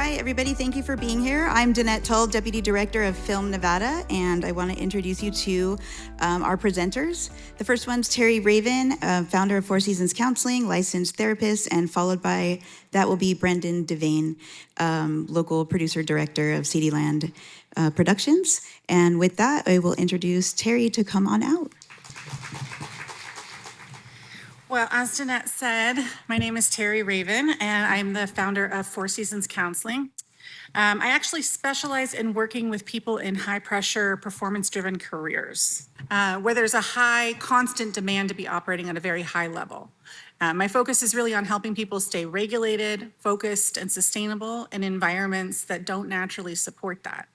right, everybody, thank you for being here. I'm Danette Tull, Deputy Director of Film Nevada, and I want to introduce you to our presenters. The first one's Teri Raven, founder of Four Seasons Counseling, licensed therapist, and followed by that will be Brendan Devane, local producer director of Sadieland Productions. And with that, I will introduce Teri to come on out. Well, as Danette said, my name is Teri Raven, and I'm the founder of Four Seasons Counseling. I actually specialize in working with people in high-pressure, performance-driven careers, where there's a high, constant demand to be operating at a very high level. My focus is really on helping people stay regulated, focused, and sustainable in environments that don't naturally support that.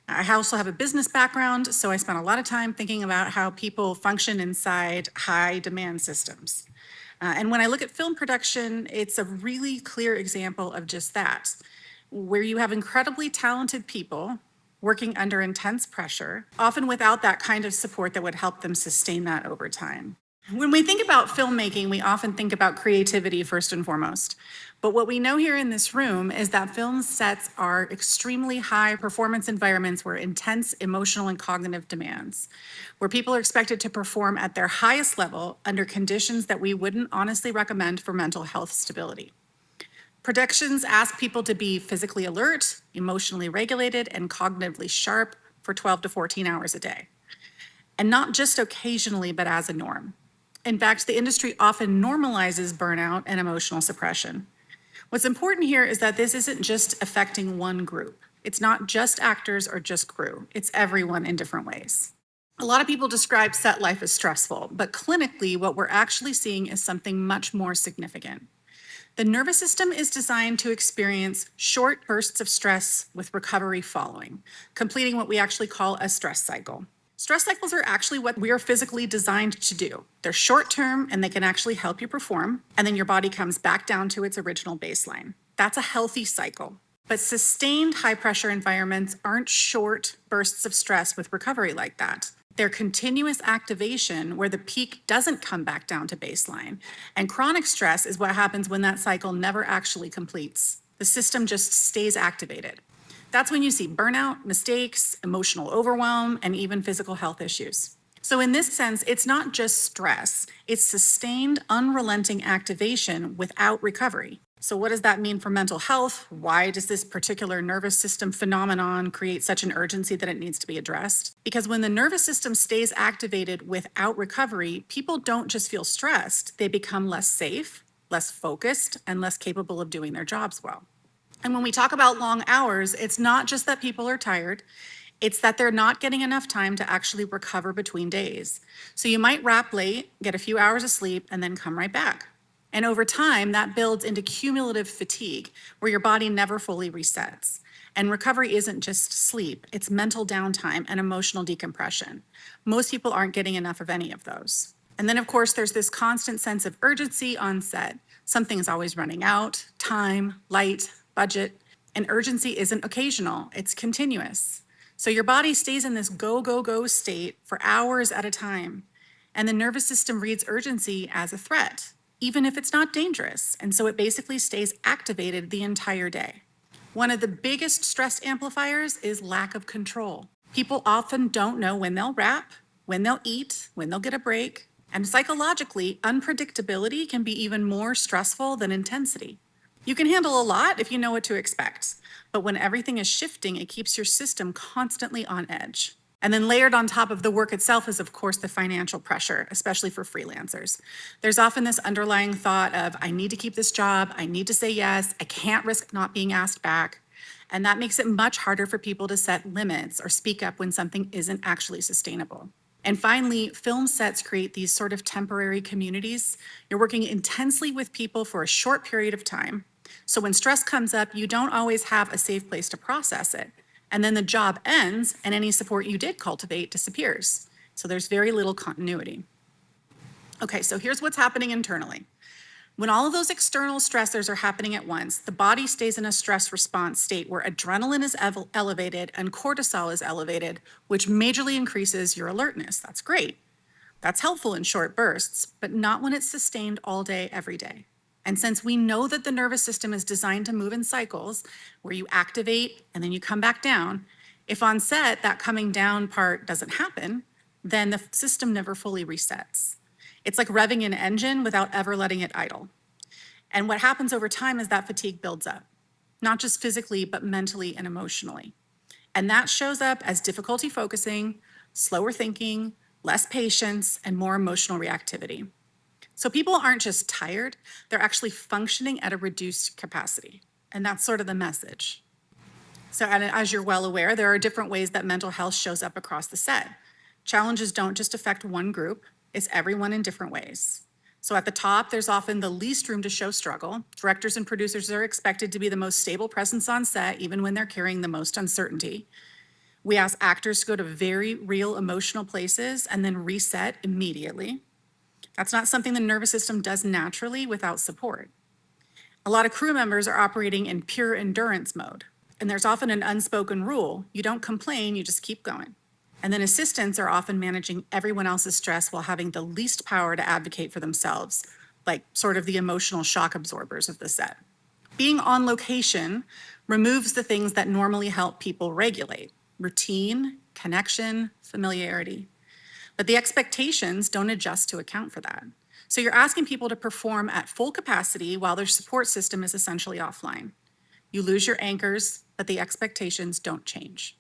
I also have a business background, so I spent a lot of time thinking about how people function inside high demand systems. And when I look at film production, it's a really clear example of just that, where you have incredibly talented people working under intense pressure, often without that kind of support that would help them sustain that over time. When we think about filmmaking, we often think about creativity first and foremost. But what we know here in this room is that film sets are extremely high performance environments where intense emotional and cognitive demands, where people are expected to perform at their highest level under conditions that we wouldn't honestly recommend for mental health stability. Productions ask people to be physically alert, emotionally regulated, and cognitively sharp for 12 to 14 hours a day. And not just occasionally, but as a norm. In fact, the industry often normalizes burnout and emotional suppression. What's important here is that this isn't just affecting one group. It's not just actors or just crew. It's everyone in different ways. A lot of people describe set life as stressful, but clinically, what we're actually seeing is something much more significant. The nervous system is designed to experience short bursts of stress with recovery following, completing what we actually call a stress cycle. Stress cycles are actually what we are physically designed to do. They're short-term and they can actually help you perform, and then your body comes back down to its original baseline. That's a healthy cycle. But sustained high-pressure environments aren't short bursts of stress with recovery like that. They're continuous activation where the peak doesn't come back down to baseline. And chronic stress is what happens when that cycle never actually completes. The system just stays activated. That's when you see burnout, mistakes, emotional overwhelm, and even physical health issues. So in this sense, it's not just stress, it's sustained, unrelenting activation without recovery. So what does that mean for mental health? Why does this particular nervous system phenomenon create such an urgency that it needs to be addressed? Because when the nervous system stays activated without recovery, people don't just feel stressed, they become less safe, less focused, and less capable of doing their jobs well. And when we talk about long hours, it's not just that people are tired, it's that they're not getting enough time to actually recover between days. So you might wrap late, get a few hours of sleep, and then come right back. And over time, that builds into cumulative fatigue, where your body never fully resets. And recovery isn't just sleep, it's mental downtime and emotional decompression. Most people aren't getting enough of any of those. And then, of course, there's this constant sense of urgency on set. Something is always running out, time, light, budget, and urgency isn't occasional, it's continuous. So your body stays in this go, go, go state for hours at a time. And the nervous system reads urgency as a threat, even if it's not dangerous. And so it basically stays activated the entire day. One of the biggest stress amplifiers is lack of control. People often don't know when they'll wrap, when they'll eat, when they'll get a break. And psychologically, unpredictability can be even more stressful than intensity. You can handle a lot if you know what to expect, but when everything is shifting, it keeps your system constantly on edge. And then layered on top of the work itself is, of course, the financial pressure, especially for freelancers. There's often this underlying thought of, I need to keep this job, I need to say yes, I can't risk not being asked back. And that makes it much harder for people to set limits or speak up when something isn't actually sustainable. And finally, film sets create these sort of temporary communities. You're working intensely with people for a short period of time. So when stress comes up, you don't always have a safe place to process it. And then the job ends and any support you did cultivate disappears. So there's very little continuity. Okay, so here's what's happening internally. When all of those external stressors are happening at once, the body stays in a stress response state where adrenaline is elevated and cortisol is elevated, which majorly increases your alertness. That's great. That's helpful in short bursts, but not when it's sustained all day, every day. And since we know that the nervous system is designed to move in cycles, where you activate and then you come back down, if on set that coming down part doesn't happen, then the system never fully resets. It's like revving an engine without ever letting it idle. And what happens over time is that fatigue builds up, not just physically, but mentally and emotionally. And that shows up as difficulty focusing, slower thinking, less patience, and more emotional reactivity. So people aren't just tired, they're actually functioning at a reduced capacity. And that's sort of the message. So as you're well aware, there are different ways that mental health shows up across the set. Challenges don't just affect one group, it's everyone in different ways. So at the top, there's often the least room to show struggle. Directors and producers are expected to be the most stable presence on set, even when they're carrying the most uncertainty. We ask actors to go to very real emotional places and then reset immediately. That's not something the nervous system does naturally without support. A lot of crew members are operating in pure endurance mode, and there's often an unspoken rule: you don't complain, you just keep going. And then assistants are often managing everyone else's stress while having the least power to advocate for themselves, like sort of the emotional shock absorbers of the set. Being on location removes the things that normally help people regulate: routine, connection, familiarity. But the expectations don't adjust to account for that. So you're asking people to perform at full capacity while their support system is essentially offline. You lose your anchors, but the expectations don't change.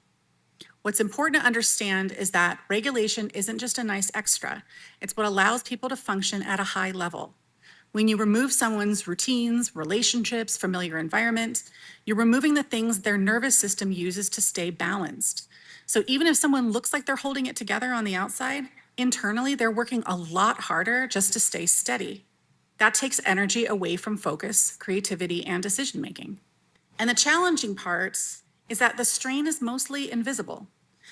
What's important to understand is that regulation isn't just a nice extra, it's what allows people to function at a high level. When you remove someone's routines, relationships, familiar environment, you're removing the things their nervous system uses to stay balanced. So even if someone looks like they're holding it together on the outside, internally they're working a lot harder just to stay steady. That takes energy away from focus, creativity, and decision-making. And the challenging part is that the strain is mostly invisible.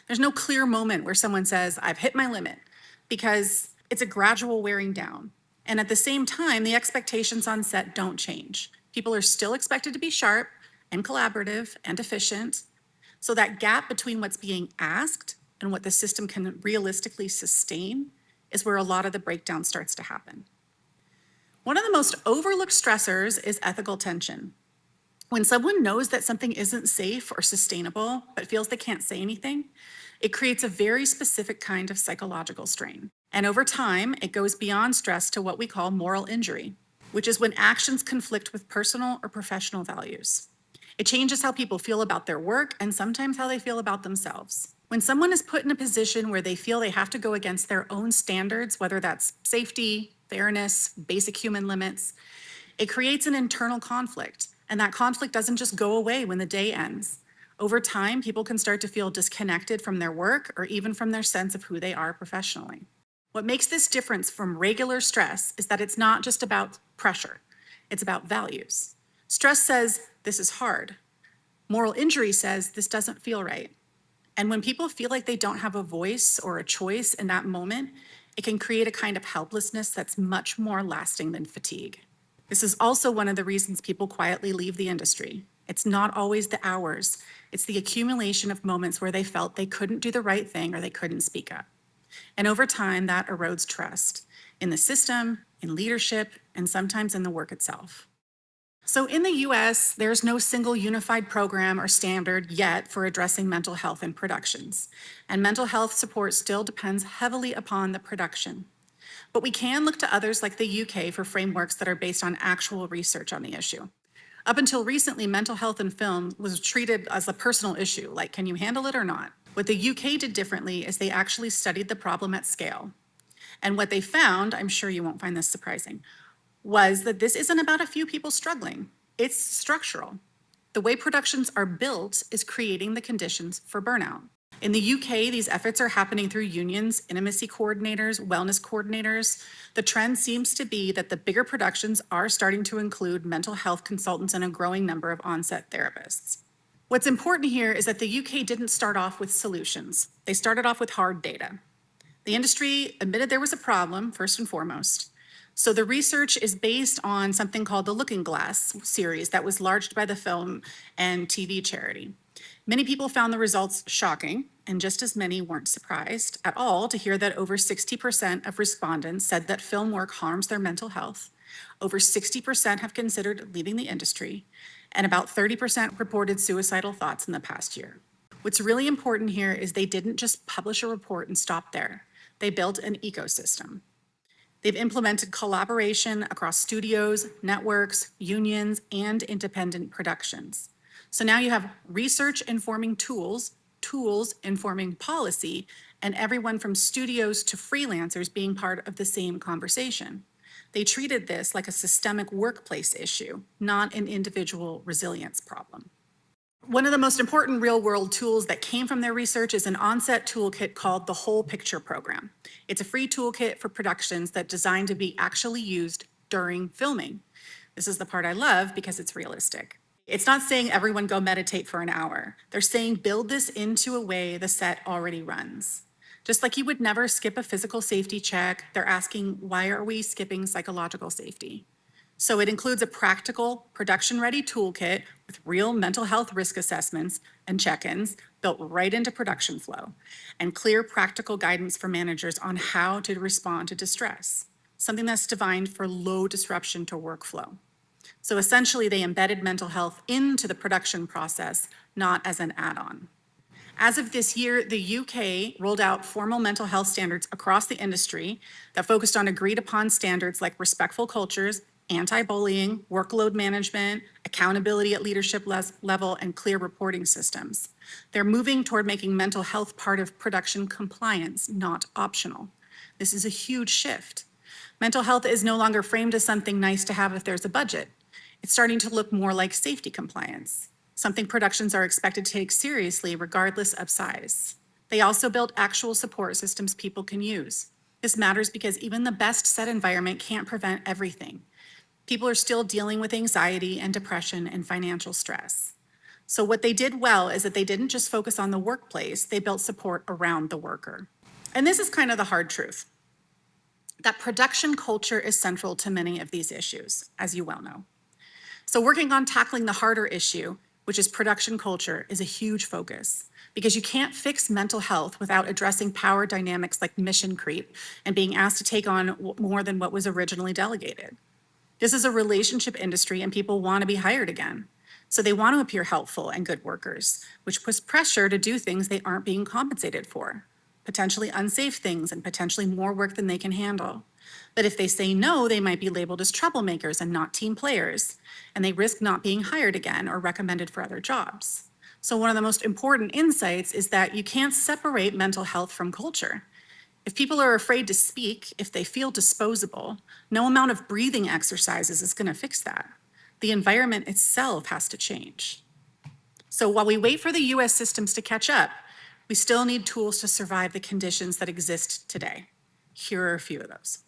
There's no clear moment where someone says, I've hit my limit, because it's a gradual wearing down. And at the same time, the expectations on set don't change. People are still expected to be sharp and collaborative and efficient. So that gap between what's being asked and what the system can realistically sustain is where a lot of the breakdown starts to happen. One of the most overlooked stressors is ethical tension. When someone knows that something isn't safe or sustainable, but feels they can't say anything, it creates a very specific kind of psychological strain. And over time, it goes beyond stress to what we call moral injury, which is when actions conflict with personal or professional values. It changes how people feel about their work and sometimes how they feel about themselves. When someone is put in a position where they feel they have to go against their own standards, whether that's safety, fairness, basic human limits, it creates an internal conflict. And that conflict doesn't just go away when the day ends. Over time, people can start to feel disconnected from their work or even from their sense of who they are professionally. What makes this difference from regular stress is that it's not just about pressure, it's about values. Stress says, this is hard. Moral injury says, this doesn't feel right. And when people feel like they don't have a voice or a choice in that moment, it can create a kind of helplessness that's much more lasting than fatigue. This is also one of the reasons people quietly leave the industry. It's not always the hours, it's the accumulation of moments where they felt they couldn't do the right thing or they couldn't speak up. And over time, that erodes trust in the system, in leadership, and sometimes in the work itself. So in the US, there's no single unified program or standard yet for addressing mental health in productions. And mental health support still depends heavily upon the production. But we can look to others like the UK for frameworks that are based on actual research on the issue. Up until recently, mental health in film was treated as a personal issue, like can you handle it or not? What the UK did differently is they actually studied the problem at scale. And what they found, I'm sure you won't find this surprising, was that this isn't about a few people struggling. It's structural. The way productions are built is creating the conditions for burnout. In the UK, these efforts are happening through unions, intimacy coordinators, wellness coordinators. The trend seems to be that the bigger productions are starting to include mental health consultants and a growing number of on-set therapists. What's important here is that the UK didn't start off with solutions. They started off with hard data. The industry admitted there was a problem, first and foremost. So the research is based on something called the Looking Glass series that was launched by the film and TV charity. Many people found the results shocking, and just as many weren't surprised at all to hear that over 60% of respondents said that film work harms their mental health, Over 60% have considered leaving the industry, and about 30% reported suicidal thoughts in the past year. What's really important here is they didn't just publish a report and stop there. They built an ecosystem. They've implemented collaboration across studios, networks, unions, and independent productions. So now you have research informing tools, tools informing policy, and everyone from studios to freelancers being part of the same conversation. They treated this like a systemic workplace issue, not an individual resilience problem. One of the most important real-world tools that came from their research is an onset toolkit called the Whole Picture Program. It's a free toolkit for productions that's designed to be actually used during filming. This is the part I love because it's realistic. It's not saying everyone go meditate for an hour. They're saying build this into a way the set already runs. Just like you would never skip a physical safety check, they're asking, why are we skipping psychological safety? So it includes a practical, production-ready toolkit with real mental health risk assessments and check-ins built right into production flow, and clear practical guidance for managers on how to respond to distress, something that's designed for low disruption to workflow. So essentially, they embedded mental health into the production process, not as an add-on. As of this year, the UK rolled out formal mental health standards across the industry that focused on agreed upon standards like respectful cultures, anti-bullying, workload management, accountability at leadership level, and clear reporting systems. They're moving toward making mental health part of production compliance, not optional. This is a huge shift. Mental health is no longer framed as something nice to have if there's a budget. It's starting to look more like safety compliance, something productions are expected to take seriously regardless of size. They also built actual support systems people can use. This matters because even the best set environment can't prevent everything. People are still dealing with anxiety and depression and financial stress. So what they did well is that they didn't just focus on the workplace, they built support around the worker. And this is kind of the hard truth, that production culture is central to many of these issues, as you well know. So working on tackling the harder issue, which is production culture, is a huge focus because you can't fix mental health without addressing power dynamics like mission creep and being asked to take on more than what was originally delegated. This is a relationship industry and people want to be hired again. So they want to appear helpful and good workers, which puts pressure to do things they aren't being compensated for, potentially unsafe things and potentially more work than they can handle. But if they say no, they might be labeled as troublemakers and not team players, and they risk not being hired again or recommended for other jobs. So one of the most important insights is that you can't separate mental health from culture. If people are afraid to speak, if they feel disposable, no amount of breathing exercises is going to fix that. The environment itself has to change. So while we wait for the US systems to catch up, we still need tools to survive the conditions that exist today. Here are a few of those.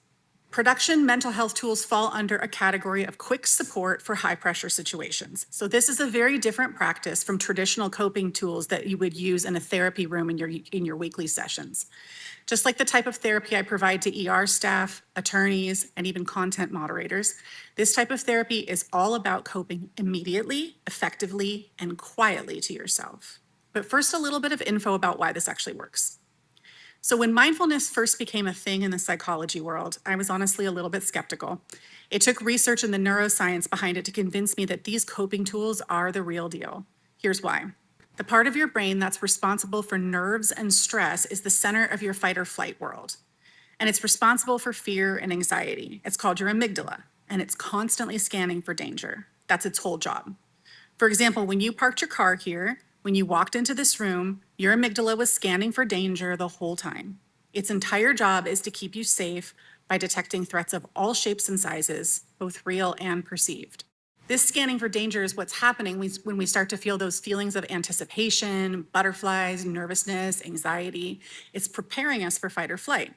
Production mental health tools fall under a category of quick support for high pressure situations. So this is a very different practice from traditional coping tools that you would use in a therapy room in your weekly sessions. Just like the type of therapy I provide to ER staff, attorneys, and even content moderators, this type of therapy is all about coping immediately, effectively, and quietly to yourself. But first, a little bit of info about why this actually works. So when mindfulness first became a thing in the psychology world, I was honestly a little bit skeptical. It took research and the neuroscience behind it to convince me that these coping tools are the real deal. Here's why. The part of your brain that's responsible for nerves and stress is the center of your fight or flight world. And it's responsible for fear and anxiety. It's called your amygdala, and it's constantly scanning for danger. That's its whole job. For example, when you parked your car here, when you walked into this room, your amygdala was scanning for danger the whole time. Its entire job is to keep you safe by detecting threats of all shapes and sizes, both real and perceived. This scanning for danger is what's happening when we start to feel those feelings of anticipation, butterflies, nervousness, anxiety. It's preparing us for fight or flight.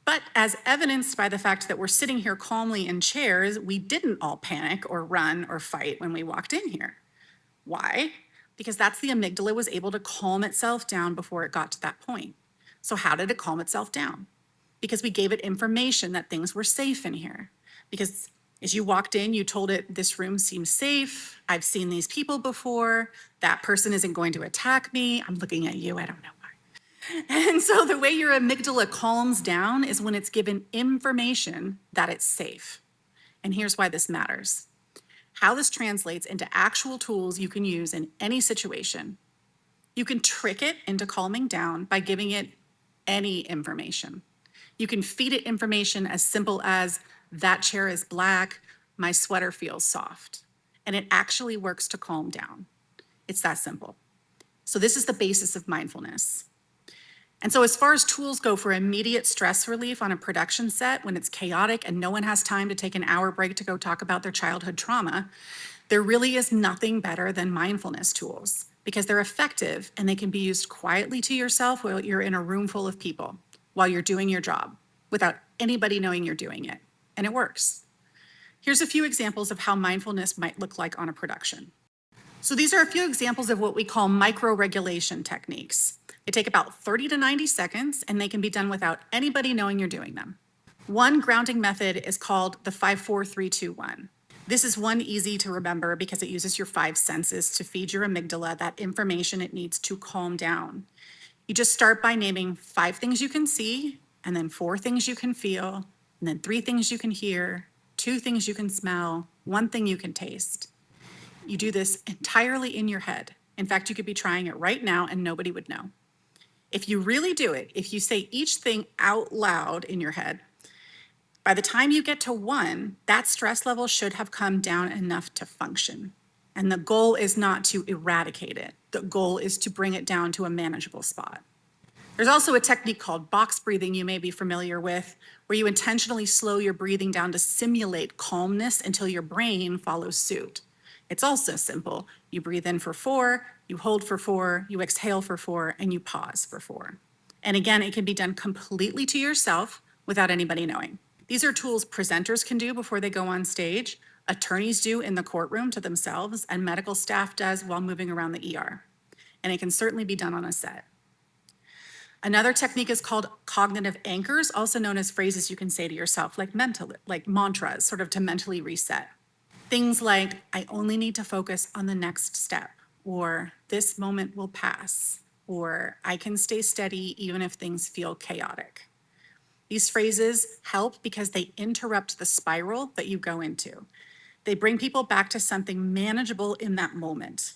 But as evidenced by the fact that we're sitting here calmly in chairs, we didn't all panic or run or fight when we walked in here. Why? Because that's the amygdala was able to calm itself down before it got to that point. So how did it calm itself down? Because we gave it information that things were safe in here. Because as you walked in, you told it, this room seems safe. I've seen these people before. That person isn't going to attack me. I'm looking at you, I don't know why. And so the way your amygdala calms down is when it's given information that it's safe. And here's why this matters. How this translates into actual tools you can use in any situation. You can trick it into calming down by giving it any information. You can feed it information as simple as, that chair is black, my sweater feels soft. And it actually works to calm down. It's that simple. So this is the basis of mindfulness. And so as far as tools go for immediate stress relief on a production set when it's chaotic and no one has time to take an hour break to go talk about their childhood trauma, there really is nothing better than mindfulness tools because they're effective and they can be used quietly to yourself while you're in a room full of people, while you're doing your job, without anybody knowing you're doing it. And it works. Here's a few examples of how mindfulness might look like on a production. So these are a few examples of what we call micro-regulation techniques. They take about 30 to 90 seconds and they can be done without anybody knowing you're doing them. One grounding method is called the 5-4-3-2-1. This is one easy to remember because it uses your 5 senses to feed your amygdala that information it needs to calm down. You just start by naming 5 things you can see, and then 4 things you can feel, and then 3 things you can hear, 2 things you can smell, 1 thing you can taste. You do this entirely in your head. In fact, you could be trying it right now and nobody would know. If you really do it, if you say each thing out loud in your head, by the time you get to 1, that stress level should have come down enough to function. And the goal is not to eradicate it. The goal is to bring it down to a manageable spot. There's also a technique called box breathing you may be familiar with, where you intentionally slow your breathing down to simulate calmness until your brain follows suit. It's also simple. You breathe in for 4, you hold for 4, you exhale for 4, and you pause for 4. And again, it can be done completely to yourself without anybody knowing. These are tools presenters can do before they go on stage, attorneys do in the courtroom to themselves, and medical staff does while moving around the ER. And it can certainly be done on a set. Another technique is called cognitive anchors, also known as phrases you can say to yourself, like mantras, sort of to mentally reset. Things like, I only need to focus on the next step, or this moment will pass, or I can stay steady even if things feel chaotic. These phrases help because they interrupt the spiral that you go into. They bring people back to something manageable in that moment.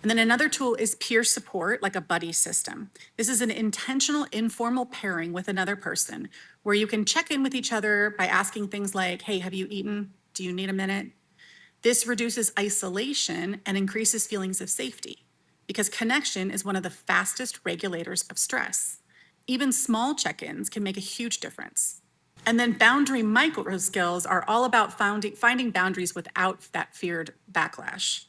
And then another tool is peer support, like a buddy system. This is an intentional, informal pairing with another person where you can check in with each other by asking things like, hey, have you eaten? Do you need a minute? This reduces isolation and increases feelings of safety because connection is one of the fastest regulators of stress. Even small check-ins can make a huge difference. And then boundary micro skills are all about finding boundaries without that feared backlash.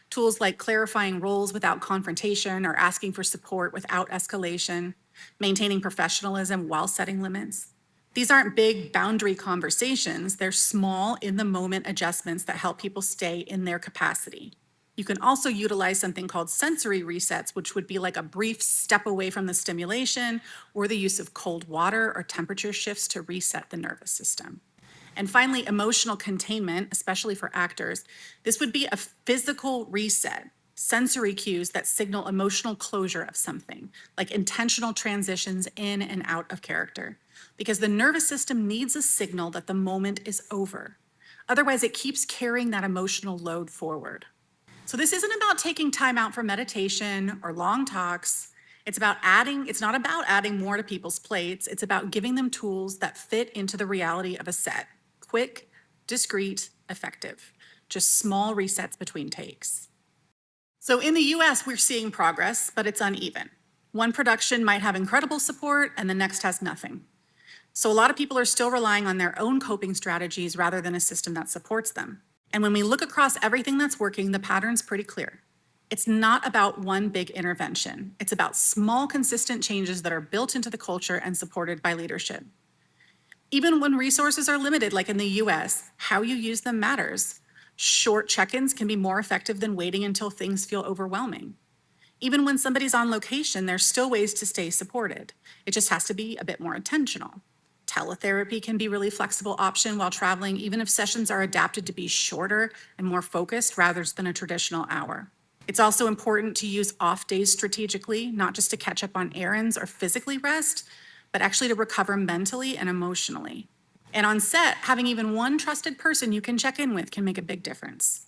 Tools like clarifying roles without confrontation or asking for support without escalation, maintaining professionalism while setting limits. These aren't big boundary conversations, they're small in the moment adjustments that help people stay in their capacity. You can also utilize something called sensory resets, which would be like a brief step away from the stimulation or the use of cold water or temperature shifts to reset the nervous system. And finally, emotional containment, especially for actors. This would be a physical reset, sensory cues that signal emotional closure of something, like intentional transitions in and out of character, because the nervous system needs a signal that the moment is over. Otherwise, it keeps carrying that emotional load forward. So this isn't about taking time out for meditation or long talks. It's not about adding more to people's plates. It's about giving them tools that fit into the reality of a set. Quick, discreet, effective. Just small resets between takes. So in the US, we're seeing progress, but it's uneven. One production might have incredible support and the next has nothing. So a lot of people are still relying on their own coping strategies rather than a system that supports them. And when we look across everything that's working, the pattern's pretty clear. It's not about one big intervention. It's about small, consistent changes that are built into the culture and supported by leadership. Even when resources are limited, like in the US, how you use them matters. Short check-ins can be more effective than waiting until things feel overwhelming. Even when somebody's on location, there's still ways to stay supported. It just has to be a bit more intentional. Teletherapy can be a really flexible option while traveling, even if sessions are adapted to be shorter and more focused rather than a traditional hour. It's also important to use off days strategically, not just to catch up on errands or physically rest, but actually to recover mentally and emotionally. And on set, having even one trusted person you can check in with can make a big difference.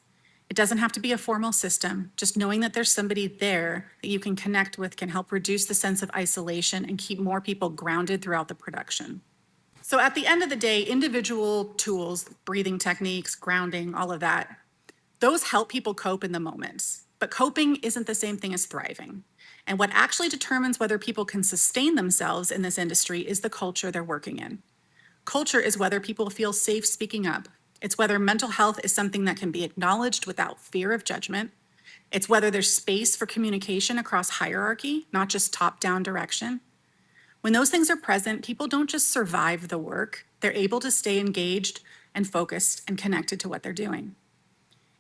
It doesn't have to be a formal system. Just knowing that there's somebody there that you can connect with can help reduce the sense of isolation and keep more people grounded throughout the production. So at the end of the day, individual tools, breathing techniques, grounding, all of that, those help people cope in the moment. But coping isn't the same thing as thriving. And what actually determines whether people can sustain themselves in this industry is the culture they're working in. Culture is whether people feel safe speaking up. It's whether mental health is something that can be acknowledged without fear of judgment. It's whether there's space for communication across hierarchy, not just top-down direction. When those things are present, people don't just survive the work, they're able to stay engaged and focused and connected to what they're doing.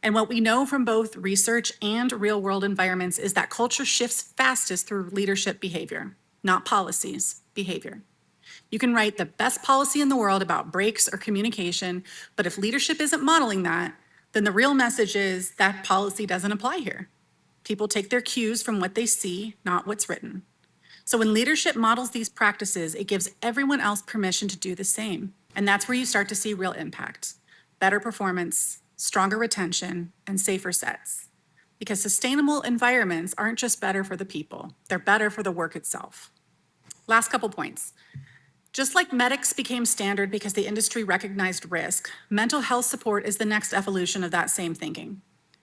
And what we know from both research and real-world environments is that culture shifts fastest through leadership behavior, not policies, behavior. You can write the best policy in the world about breaks or communication, but if leadership isn't modeling that, then the real message is that policy doesn't apply here. People take their cues from what they see, not what's written. So when leadership models these practices, it gives everyone else permission to do the same. And that's where you start to see real impact, better performance, stronger retention, and safer sets. Because sustainable environments aren't just better for the people, they're better for the work itself. Last couple points. Just like medics became standard because the industry recognized risk, mental health support is the next evolution of that same thinking.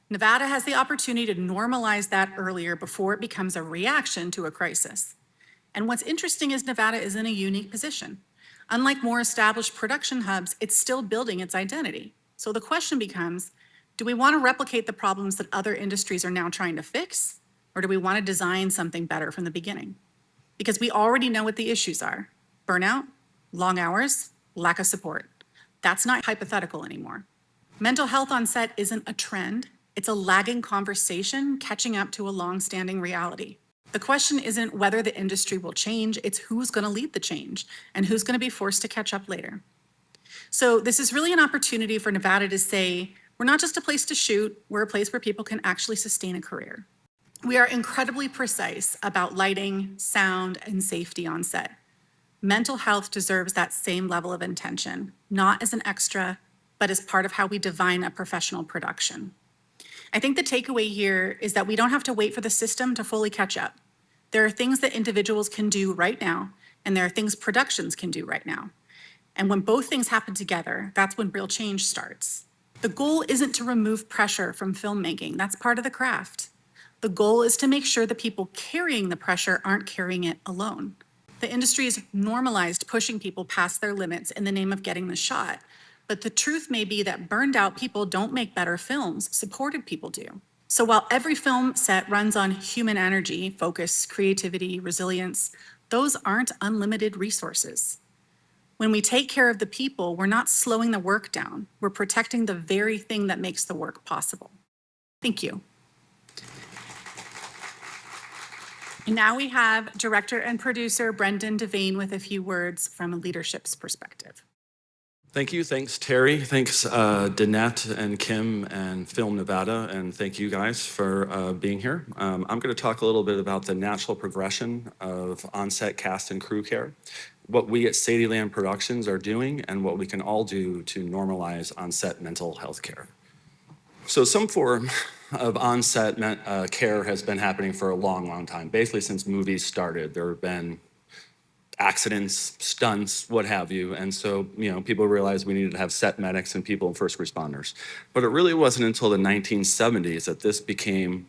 Nevada has the opportunity to normalize that earlier before it becomes a reaction to a crisis. And what's interesting is Nevada is in a unique position. Unlike more established production hubs, it's still building its identity. So the question becomes, do we want to replicate the problems that other industries are now trying to fix? Or do we want to design something better from the beginning? Because we already know what the issues are: burnout, long hours, lack of support. That's not hypothetical anymore. Mental health on set isn't a trend, it's a lagging conversation catching up to a long-standing reality. The question isn't whether the industry will change, it's who's going to lead the change and who's going to be forced to catch up later. So this is really an opportunity for Nevada to say, we're not just a place to shoot, we're a place where people can actually sustain a career. We are incredibly precise about lighting, sound, and safety on set. Mental health deserves that same level of intention, not as an extra, but as part of how we define a professional production. I think the takeaway here is that we don't have to wait for the system to fully catch up. There are things that individuals can do right now, and there are things productions can do right now. And when both things happen together, that's when real change starts. The goal isn't to remove pressure from filmmaking, that's part of the craft. The goal is to make sure the people carrying the pressure aren't carrying it alone. The industry has normalized pushing people past their limits in the name of getting the shot. But the truth may be that burned out people don't make better films, supported people do. So while every film set runs on human energy, focus, creativity, resilience, those aren't unlimited resources. When we take care of the people, we're not slowing the work down. We're protecting the very thing that makes the work possible. Thank you. And now we have director and producer Brendan Devane with a few words from a leadership's perspective. Thank you. Thanks, Teri. Thanks, Danette and Kim and Film Nevada. And thank you guys for being here. I'm going to talk a little bit about the natural progression of on-set cast and crew care, what we at Sadieland Productions are doing, and what we can all do to normalize on-set mental health care. So some form of on-set care has been happening for a long, long time. Basically, since movies started, there have been accidents, stunts, what have you. And so, people realized we needed to have set medics and people and first responders. But it really wasn't until the 1970s that this became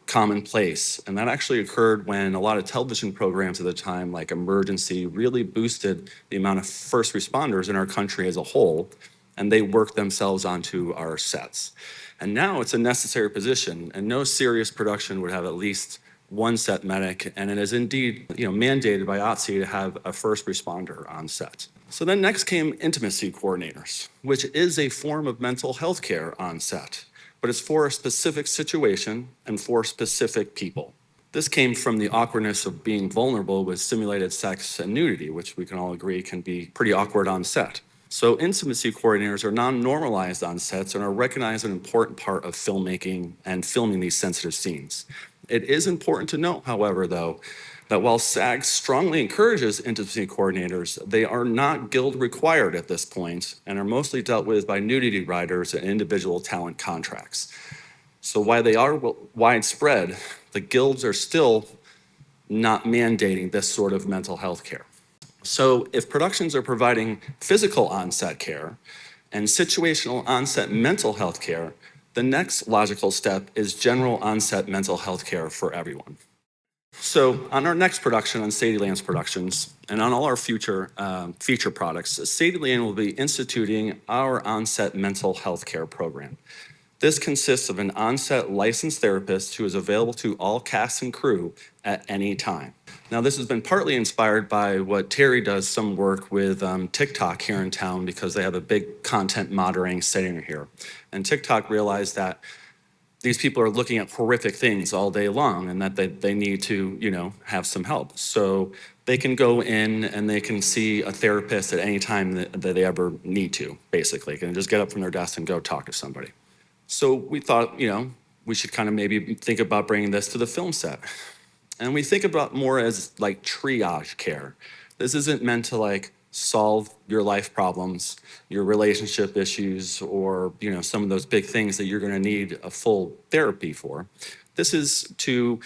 commonplace. And that actually occurred when a lot of television programs at the time, like Emergency, really boosted the amount of first responders in our country as a whole, and they worked themselves onto our sets. And now it's a necessary position, and no serious production would have at least one set medic, and it is indeed mandated by OTC to have a first responder on set. So then next came intimacy coordinators, which is a form of mental health care on set, but it's for a specific situation and for specific people. This came from the awkwardness of being vulnerable with simulated sex and nudity, which we can all agree can be pretty awkward on set. So intimacy coordinators are non-normalized on sets and are recognized as an important part of filmmaking and filming these sensitive scenes. It is important to note, however, though, that while SAG strongly encourages intimacy coordinators, they are not guild required at this point and are mostly dealt with by nudity writers and individual talent contracts. So while they are widespread, the guilds are still not mandating this sort of mental health care. So if productions are providing physical on-set care and situational on-set mental health care, the next logical step is general on-set mental health care for everyone. So on our next production, on Sadieland's productions, and on all our future feature products, Sadieland will be instituting our on-set mental health care program. This consists of an on-set licensed therapist who is available to all cast and crew at any time. Now, this has been partly inspired by what Teri does some work with TikTok here in town because they have a big content moderating center here. And TikTok realized that these people are looking at horrific things all day long and that they need to, have some help. So they can go in and they can see a therapist at any time that they ever need to, basically. They can just get up from their desk and go talk to somebody. So we thought, we should kind of maybe think about bringing this to the film set. And we think about more as like triage care. This isn't meant to like solve your life problems, your relationship issues, or some of those big things that you're going to need a full therapy for. This is to,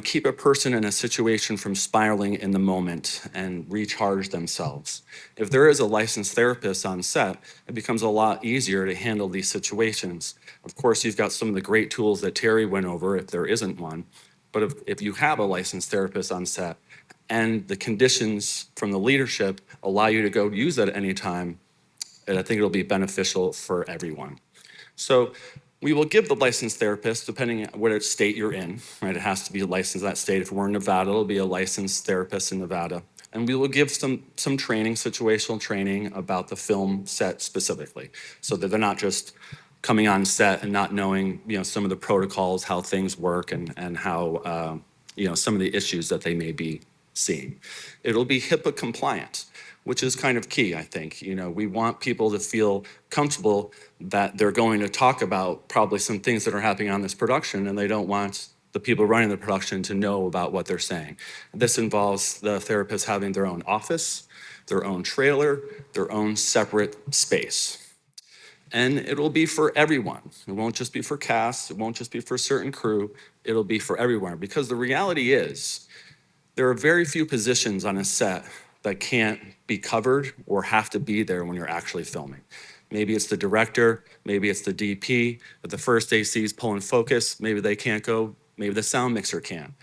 keep a person in a situation from spiraling in the moment and recharge themselves. If there is a licensed therapist on set, it becomes a lot easier to handle these situations. Of course, you've got some of the great tools that Teri went over if there isn't one. But if you have a licensed therapist on set and the conditions from the leadership allow you to go use that at any time, and I think it'll be beneficial for everyone. So we will give the licensed therapist, depending on what state you're in, right? It has to be licensed in that state. If we're in Nevada, it'll be a licensed therapist in Nevada. And we will give some training, situational training about the film set specifically, so that they're not just coming on set and not knowing, some of the protocols, how things work, and how, some of the issues that they may be seeing. It'll be HIPAA compliant, which is kind of key, I think. We want people to feel comfortable that they're going to talk about probably some things that are happening on this production, and they don't want the people running the production to know about what they're saying. This involves the therapist having their own office, their own trailer, their own separate space. And it'll be for everyone. It won't just be for cast, it won't just be for certain crew, it'll be for everyone. Because the reality is, there are very few positions on a set that can't be covered or have to be there when you're actually filming. Maybe it's the director, maybe it's the DP, but the first AC is pulling focus, maybe they can't go, maybe the sound mixer can.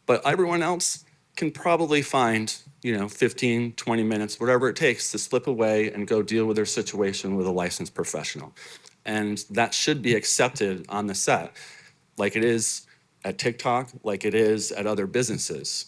But everyone else can probably find 15, 20 minutes, whatever it takes to slip away and go deal with their situation with a licensed professional. And that should be accepted on the set, like it is at TikTok, like it is at other businesses.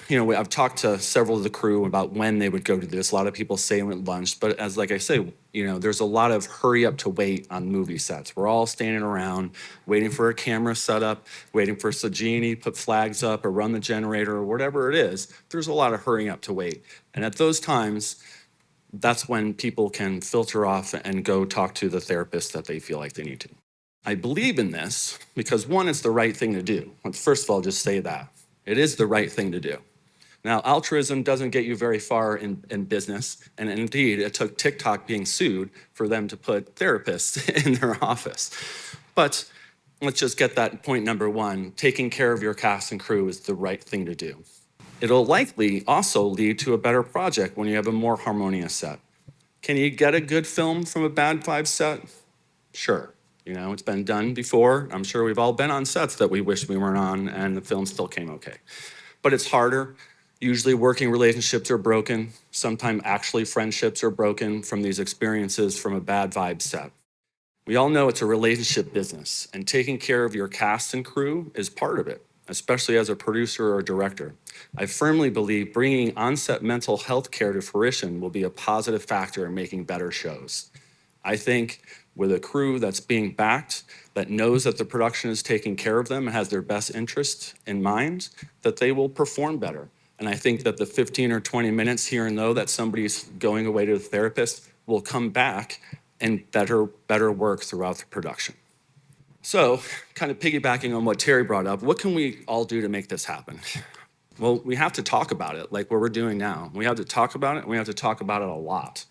I've talked to several of the crew about when they would go to this. A lot of people say at lunch, but like I say, there's a lot of hurry up to wait on movie sets. We're all standing around waiting for a camera setup, waiting for Sagini to put flags up or run the generator or whatever it is. There's a lot of hurrying up to wait. And at those times, that's when people can filter off and go talk to the therapist that they feel like they need to. I believe in this because one, it's the right thing to do. First of all, just say that. It is the right thing to do. Now, altruism doesn't get you very far in business, and indeed, it took TikTok being sued for them to put therapists in their office. But let's just get that point number one. Taking care of your cast and crew is the right thing to do. It'll likely also lead to a better project when you have a more harmonious set. Can you get a good film from a bad vibe set? Sure. It's been done before. I'm sure we've all been on sets that we wish we weren't on, and the film still came okay. But it's harder. Usually working relationships are broken. Sometimes actually friendships are broken from these experiences from a bad vibe set. We all know it's a relationship business, and taking care of your cast and crew is part of it, especially as a producer or a director. I firmly believe bringing on-set mental health care to fruition will be a positive factor in making better shows. I think with a crew that's being backed, that knows that the production is taking care of them and has their best interest in mind, that they will perform better. And I think that the 15 or 20 minutes here and there that somebody's going away to the therapist will come back and better work throughout the production. So, kind of piggybacking on what Teri brought up, what can we all do to make this happen? Well, we have to talk about it like what we're doing now. We have to talk about it, and we have to talk about it a lot.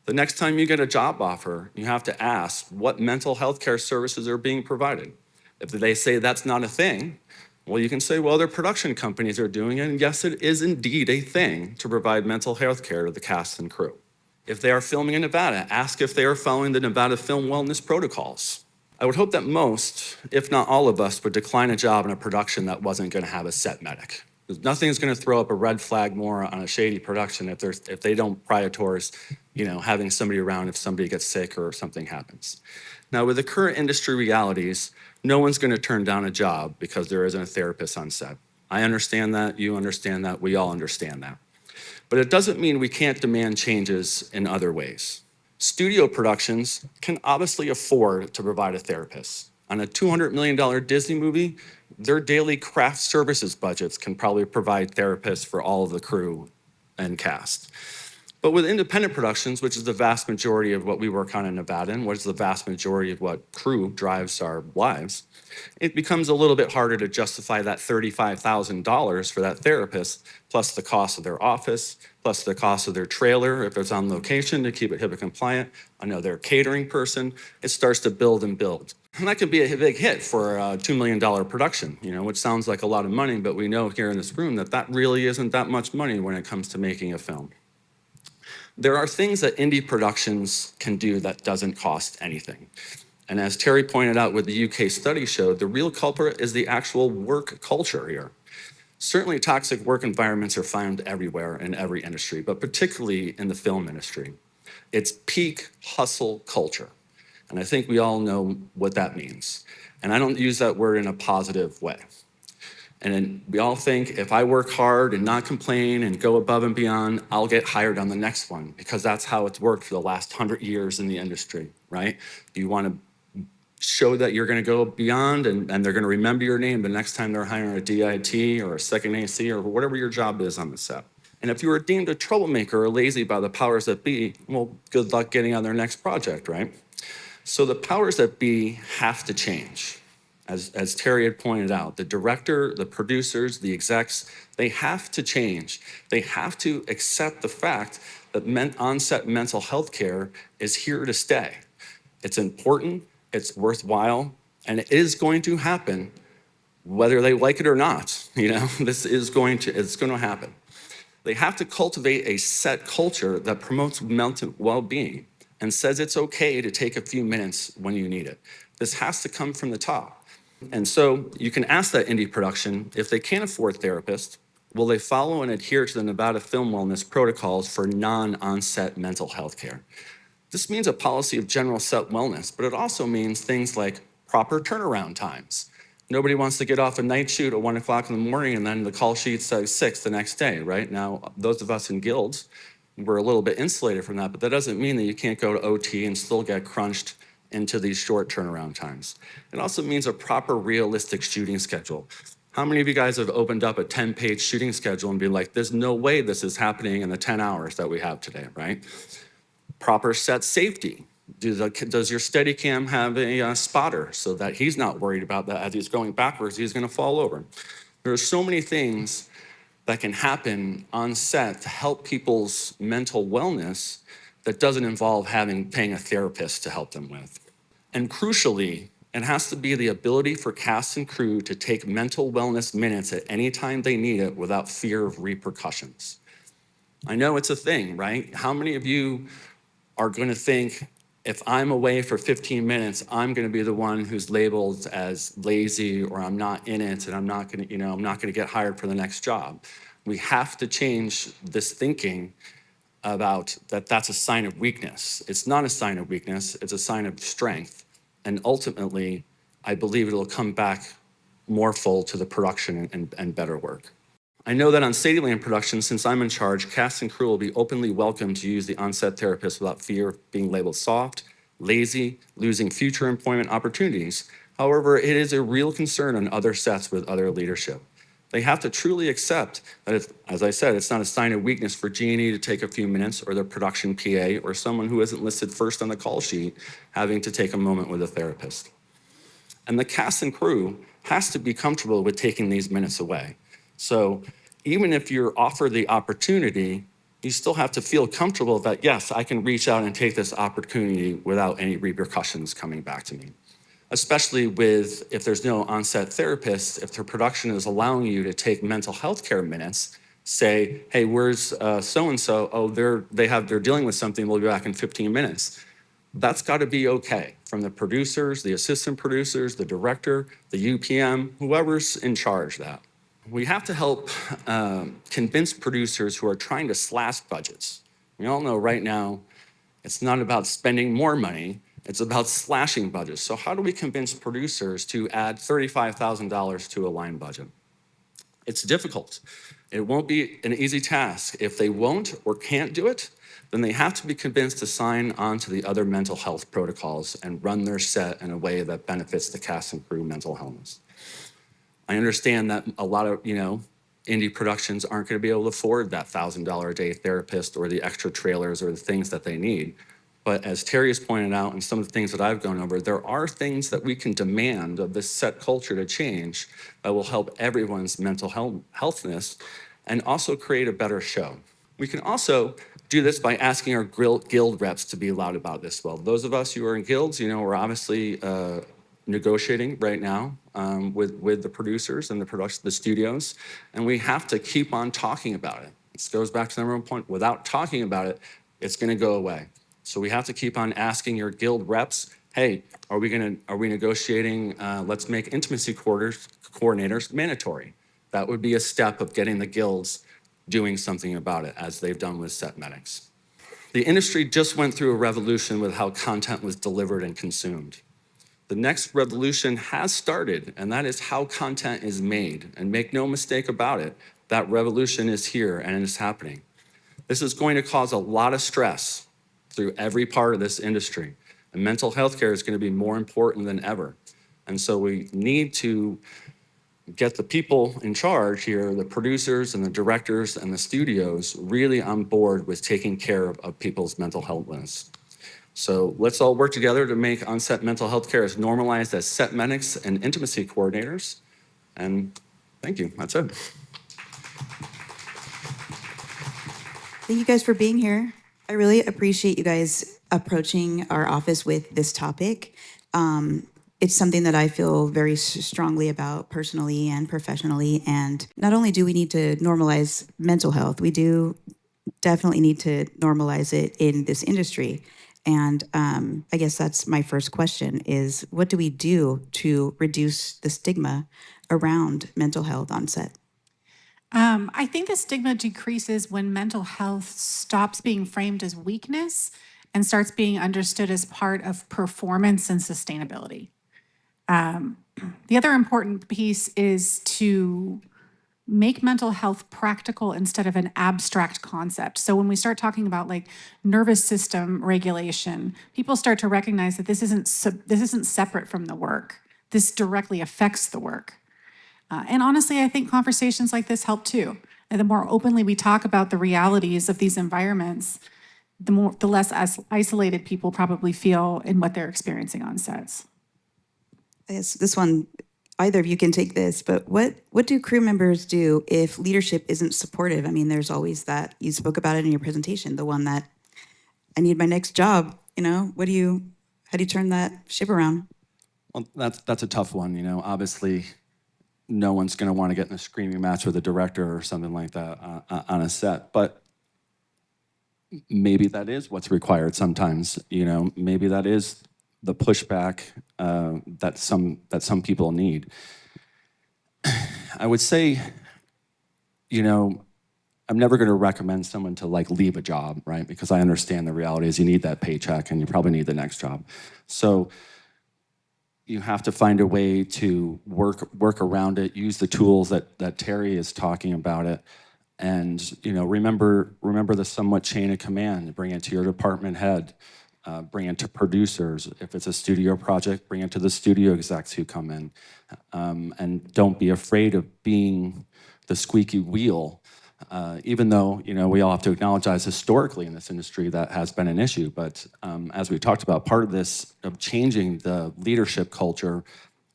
The next time you get a job offer, you have to ask what mental health care services are being provided. If they say that's not a thing, well, you can say, well, other production companies are doing it, and yes, it is indeed a thing to provide mental health care to the cast and crew. If they are filming in Nevada, ask if they are following the Nevada film wellness protocols. I would hope that most, if not all of us, would decline a job in a production that wasn't going to have a set medic. Nothing's going to throw up a red flag more on a shady production if they don't prioritize, having somebody around if somebody gets sick or something happens. Now, with the current industry realities, no one's going to turn down a job because there isn't a therapist on set. I understand that, you understand that, we all understand that. But it doesn't mean we can't demand changes in other ways. Studio productions can obviously afford to provide a therapist. On a $200 million Disney movie, their daily craft services budgets can probably provide therapists for all of the crew and cast. But with independent productions, which is the vast majority of what we work on in Nevada and what is the vast majority of what crew drives our lives, it becomes a little bit harder to justify that $35,000 for that therapist, plus the cost of their office, plus the cost of their trailer if it's on location to keep it HIPAA compliant, their catering person. It starts to build and build. And that could be a big hit for a $2 million production, which sounds like a lot of money, but we know here in this room that really isn't that much money when it comes to making a film. There are things that indie productions can do that doesn't cost anything. And as Teri pointed out with the UK study showed, the real culprit is the actual work culture here. Certainly toxic work environments are found everywhere in every industry, but particularly in the film industry. It's peak hustle culture. And I think we all know what that means. And I don't use that word in a positive way. And then we all think if I work hard and not complain and go above and beyond, I'll get hired on the next one because that's how it's worked for the last 100 years in the industry, right? You want to show that you're going to go beyond and they're going to remember your name the next time they're hiring a DIT or a second AC or whatever your job is on the set. And if you were deemed a troublemaker or lazy by the powers that be, well, good luck getting on their next project, right? So the powers that be have to change. As Teri had pointed out, the director, the producers, the execs, they have to change. They have to accept the fact that on-set mental health care is here to stay. It's important, it's worthwhile, and it is going to happen whether they like it or not. It's going to happen. They have to cultivate a set culture that promotes mental well-being and says it's okay to take a few minutes when you need it. This has to come from the top. And so you can ask that indie production, if they can't afford therapists, will they follow and adhere to the Nevada film wellness protocols for non-onset mental health care? This means a policy of general set wellness, but it also means things like proper turnaround times. Nobody wants to get off a night shoot at 1 o'clock in the morning and then the call sheet says 6 the next day, right? Now, those of us in guilds, we're a little bit insulated from that, but that doesn't mean that you can't go to OT and still get crunched into these short turnaround times. It also means a proper, realistic shooting schedule. How many of you guys have opened up a 10-page shooting schedule and be like, there's no way this is happening in the 10 hours that we have today, right? Proper set safety. Does your Steadicam have a spotter so that he's not worried about that as he's going backwards, he's gonna fall over? There are so many things that can happen on set to help people's mental wellness that doesn't involve paying a therapist to help them with. And crucially, it has to be the ability for cast and crew to take mental wellness minutes at any time they need it without fear of repercussions. I know it's a thing, right? How many of you are gonna think, if I'm away for 15 minutes, I'm gonna be the one who's labeled as lazy or I'm not in it and I'm not gonna get hired for the next job. We have to change this thinking about that's a sign of weakness. It's not a sign of weakness, it's a sign of strength. And ultimately, I believe it'll come back more full to the production and better work. I know that on Sadieland production, since I'm in charge, cast and crew will be openly welcome to use the on-set therapist without fear of being labeled soft, lazy, losing future employment opportunities. However, it is a real concern on other sets with other leadership. They have to truly accept that, as I said, it's not a sign of weakness for G&E to take a few minutes or their production PA or someone who isn't listed first on the call sheet having to take a moment with a therapist. And the cast and crew has to be comfortable with taking these minutes away. So even if you're offered the opportunity, you still have to feel comfortable that, yes, I can reach out and take this opportunity without any repercussions coming back to me. Especially with, if there's no on-set therapist, if their production is allowing you to take mental health care minutes, say, hey, where's so-and-so? Oh, they're dealing with something, we'll be back in 15 minutes. That's got to be okay from the producers, the assistant producers, the director, the UPM, whoever's in charge of that. We have to help convince producers who are trying to slash budgets. We all know right now, it's not about spending more money, it's about slashing budgets. So how do we convince producers to add $35,000 to a line budget? It's difficult. It won't be an easy task. If they won't or can't do it, then they have to be convinced to sign on to the other mental health protocols and run their set in a way that benefits the cast and crew mental wellness. I understand that a lot of, indie productions aren't going to be able to afford that $1,000 a day therapist or the extra trailers or the things that they need. But as Teri has pointed out, and some of the things that I've gone over, there are things that we can demand of this set culture to change that will help everyone's mental healthness and also create a better show. We can also do this by asking our guild reps to be loud about this. Well, those of us who are in guilds, we're obviously negotiating right now with the producers and the studios, and we have to keep on talking about it. This goes back to the number one point. Without talking about it, it's going to go away. So we have to keep on asking your guild reps, hey, are we negotiating, let's make intimacy coordinators mandatory. That would be a step of getting the guilds doing something about it, as they've done with set medics. The industry just went through a revolution with how content was delivered and consumed. The next revolution has started, and that is how content is made. And make no mistake about it, that revolution is here and it's happening. This is going to cause a lot of stress through every part of this industry. And mental health care is going to be more important than ever. And so we need to get the people in charge here, the producers and the directors and the studios, really on board with taking care of people's mental healthness. So let's all work together to make on-set mental health care as normalized as set medics and intimacy coordinators. And thank you, that's it. Thank you guys for being here. I really appreciate you guys approaching our office with this topic. It's something that I feel very strongly about personally and professionally. And not only do we need to normalize mental health, we do definitely need to normalize it in this industry. And I guess that's my first question is, what do we do to reduce the stigma around mental health on set? I think the stigma decreases when mental health stops being framed as weakness and starts being understood as part of performance and sustainability. The other important piece is to make mental health practical instead of an abstract concept. So when we start talking about like nervous system regulation, people start to recognize that this isn't separate from the work. This directly affects the work. And honestly, I think conversations like this help too. And the more openly we talk about the realities of these environments, the less isolated people probably feel in what they're experiencing on sets. I guess this one, either of you can take this, but what do crew members do if leadership isn't supportive? I mean, there's always that, you spoke about it in your presentation, the one that, I need my next job, how do you turn that ship around? Well, that's a tough one, obviously no one's gonna wanna get in a screaming match with a director or something like that on a set, but maybe that is what's required sometimes, maybe that is the pushback that some people need. I would say, I'm never going to recommend someone to leave a job, right? Because I understand the reality is you need that paycheck and you probably need the next job. So you have to find a way to work around it, use the tools that Teri is talking about it, and remember the somewhat chain of command. Bring it to your department head. Bring it to producers. If it's a studio project, bring it to the studio execs who come in. And don't be afraid of being the squeaky wheel, even though we all have to acknowledge that historically in this industry that has been an issue. But as we talked about, part of this, of changing the leadership culture,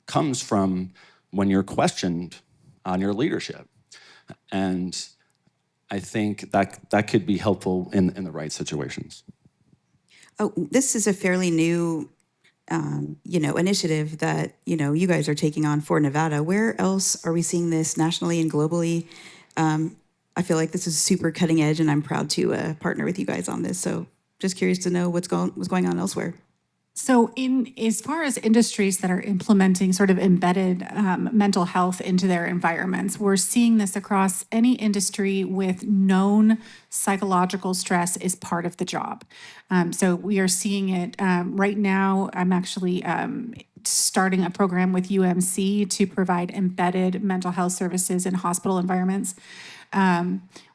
comes from when you're questioned on your leadership. And I think that could be helpful in the right situations. Oh, this is a fairly new, initiative that, you guys are taking on for Nevada. Where else are we seeing this nationally and globally? I feel like this is super cutting edge, and I'm proud to partner with you guys on this. So just curious to know what's going on elsewhere. So as far as industries that are implementing sort of embedded mental health into their environments, we're seeing this across any industry with known psychological stress is part of the job. So we are seeing it right now. I'm actually starting a program with UMC to provide embedded mental health services in hospital environments.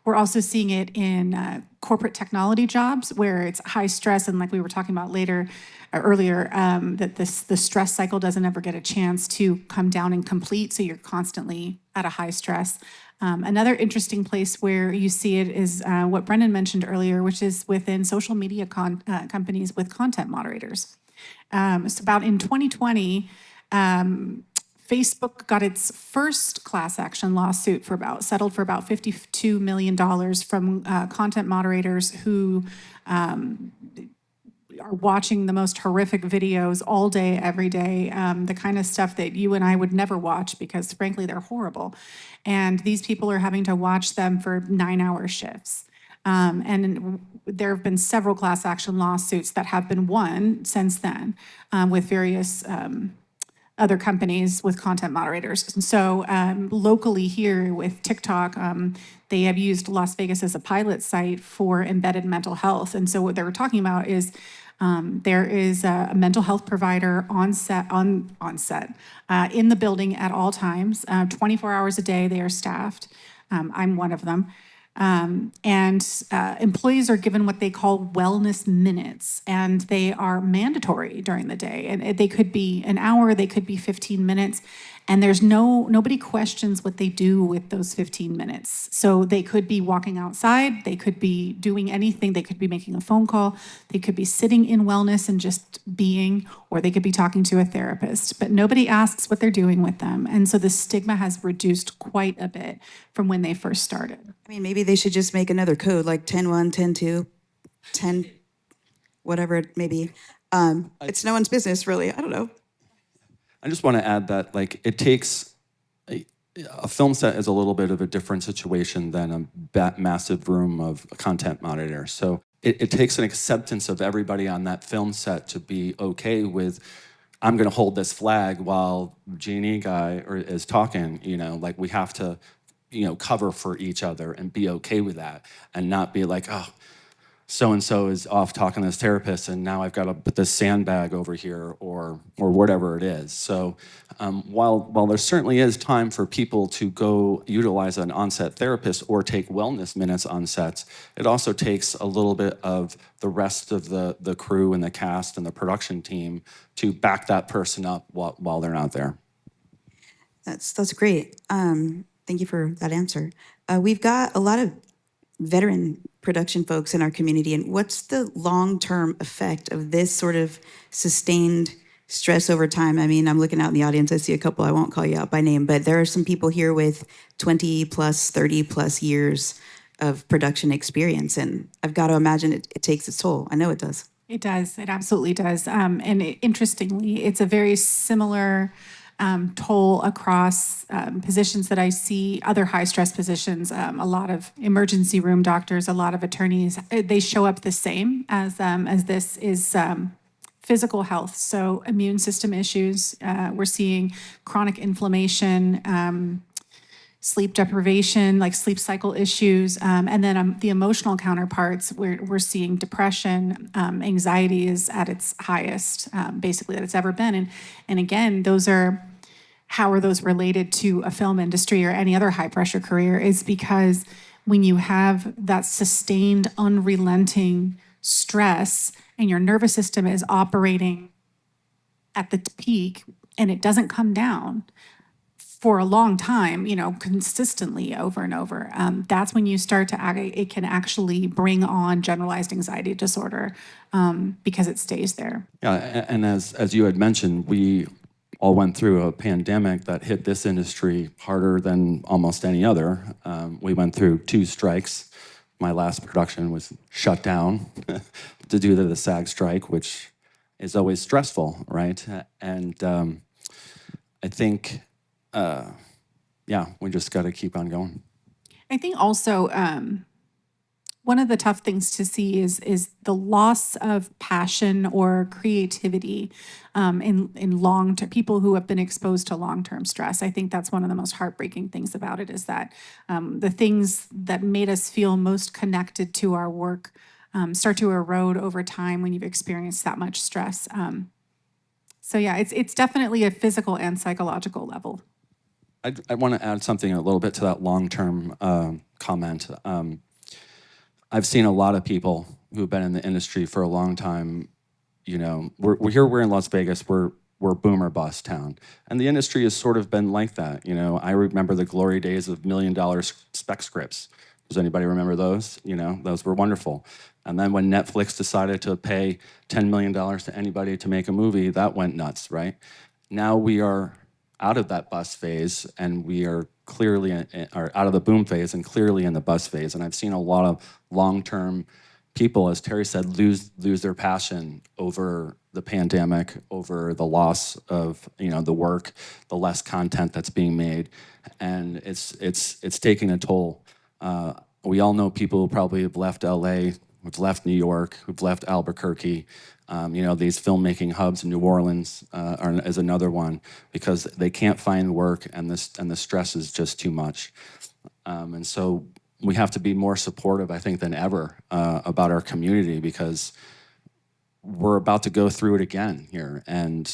We're also seeing it in corporate technology jobs where it's high stress, and like we were talking about earlier, that the stress cycle doesn't ever get a chance to come down and complete, so you're constantly at a high stress. Another interesting place where you see it is what Brendan mentioned earlier, which is within social media companies with content moderators. So about in 2020, Facebook got its first class action lawsuit settled for about $52 million from content moderators who are watching the most horrific videos all day, every day, the kind of stuff that you and I would never watch because frankly, they're horrible. And these people are having to watch them for 9-hour shifts. And there have been several class action lawsuits that have been won since then with various other companies with content moderators. And so locally here with TikTok, they have used Las Vegas as a pilot site for embedded mental health. And so what they were talking about is there is a mental health provider on set in the building at all times, 24 hours a day. They are staffed. I'm one of them. Employees are given what they call wellness minutes, and they are mandatory during the day. And they could be an hour, they could be 15 minutes, and there's nobody questions what they do with those 15 minutes. So they could be walking outside, they could be doing anything, they could be making a phone call, they could be sitting in wellness and just being, or they could be talking to a therapist, but nobody asks what they're doing with them. And so the stigma has reduced quite a bit from when they first started. I mean, maybe they should just make another code like 10.1, 10.2, 10, whatever it may be. It's no one's business, really. I don't know. I just want to add that, like, it takes a film set is a little bit of a different situation than a massive room of content moderators. So it takes an acceptance of everybody on that film set to be okay with, I'm going to hold this flag while G&E guy is talking. Like we have to, cover for each other and be okay with that, and not be like, oh, so-and-so is off talking to this therapist, and now I've got to put this sandbag over here, or whatever it is. So while there certainly is time for people to go utilize an on-set therapist or take wellness minutes on sets, it also takes a little bit of the rest of the crew and the cast and the production team to back that person up while they're not there. That's great. Thank you for that answer. We've got a lot of veteran production folks in our community, and what's the long-term effect of this sort of sustained stress over time? I mean, I'm looking out in the audience, I see a couple, I won't call you out by name, but there are some people here with 20 plus, 30 plus years of production experience, and I've got to imagine it takes its toll. I know it does. It does, it absolutely does. Interestingly, it's a very similar toll across positions that I see, other high stress positions, a lot of emergency room doctors, a lot of attorneys, they show up the same as this is physical health. So immune system issues, we're seeing chronic inflammation, sleep deprivation, like sleep cycle issues, and then the emotional counterparts, we're seeing depression, anxiety is at its highest, basically that it's ever been. And again, how are those related to a film industry or any other high pressure career is because when you have that sustained, unrelenting stress and your nervous system is operating at the peak and it doesn't come down for a long time, consistently over and over, that's when you start it can actually bring on generalized anxiety disorder because it stays there. Yeah, and as you had mentioned, all went through a pandemic that hit this industry harder than almost any other. We went through 2 strikes. My last production was shut down due to the SAG strike, which is always stressful, right? And I think, yeah, we just got to keep on going. I think also one of the tough things to see is the loss of passion or creativity in long term, people who have been exposed to long-term stress. I think that's one of the most heartbreaking things about it, is that the things that made us feel most connected to our work start to erode over time when you've experienced that much stress. So yeah, it's definitely a physical and psychological level. I want to add something a little bit to that long-term comment. I've seen a lot of people who've been in the industry for a long time. You know, we're in Las Vegas. We're boom or bust town, and the industry has sort of been like that. You know, I remember the glory days of $1 million spec scripts. Does anybody remember those? You know, those were wonderful. And then when Netflix decided to pay $10 million to anybody to make a movie, that went nuts, right? Now we are out of that bust phase, and we are clearly out of the boom phase and clearly in the bust phase. And I've seen a lot of long-term people, as Teri said, lose their passion over the pandemic, over the loss of, you know, the work, the less content that's being made, and it's taking a toll. We all know people who probably have left LA, who've left New York, who've left Albuquerque. You know, these filmmaking hubs in New Orleans is another one, because they can't find work, and the stress is just too much. And so we have to be more supportive, I think, than ever about our community, because we're about to go through it again here, and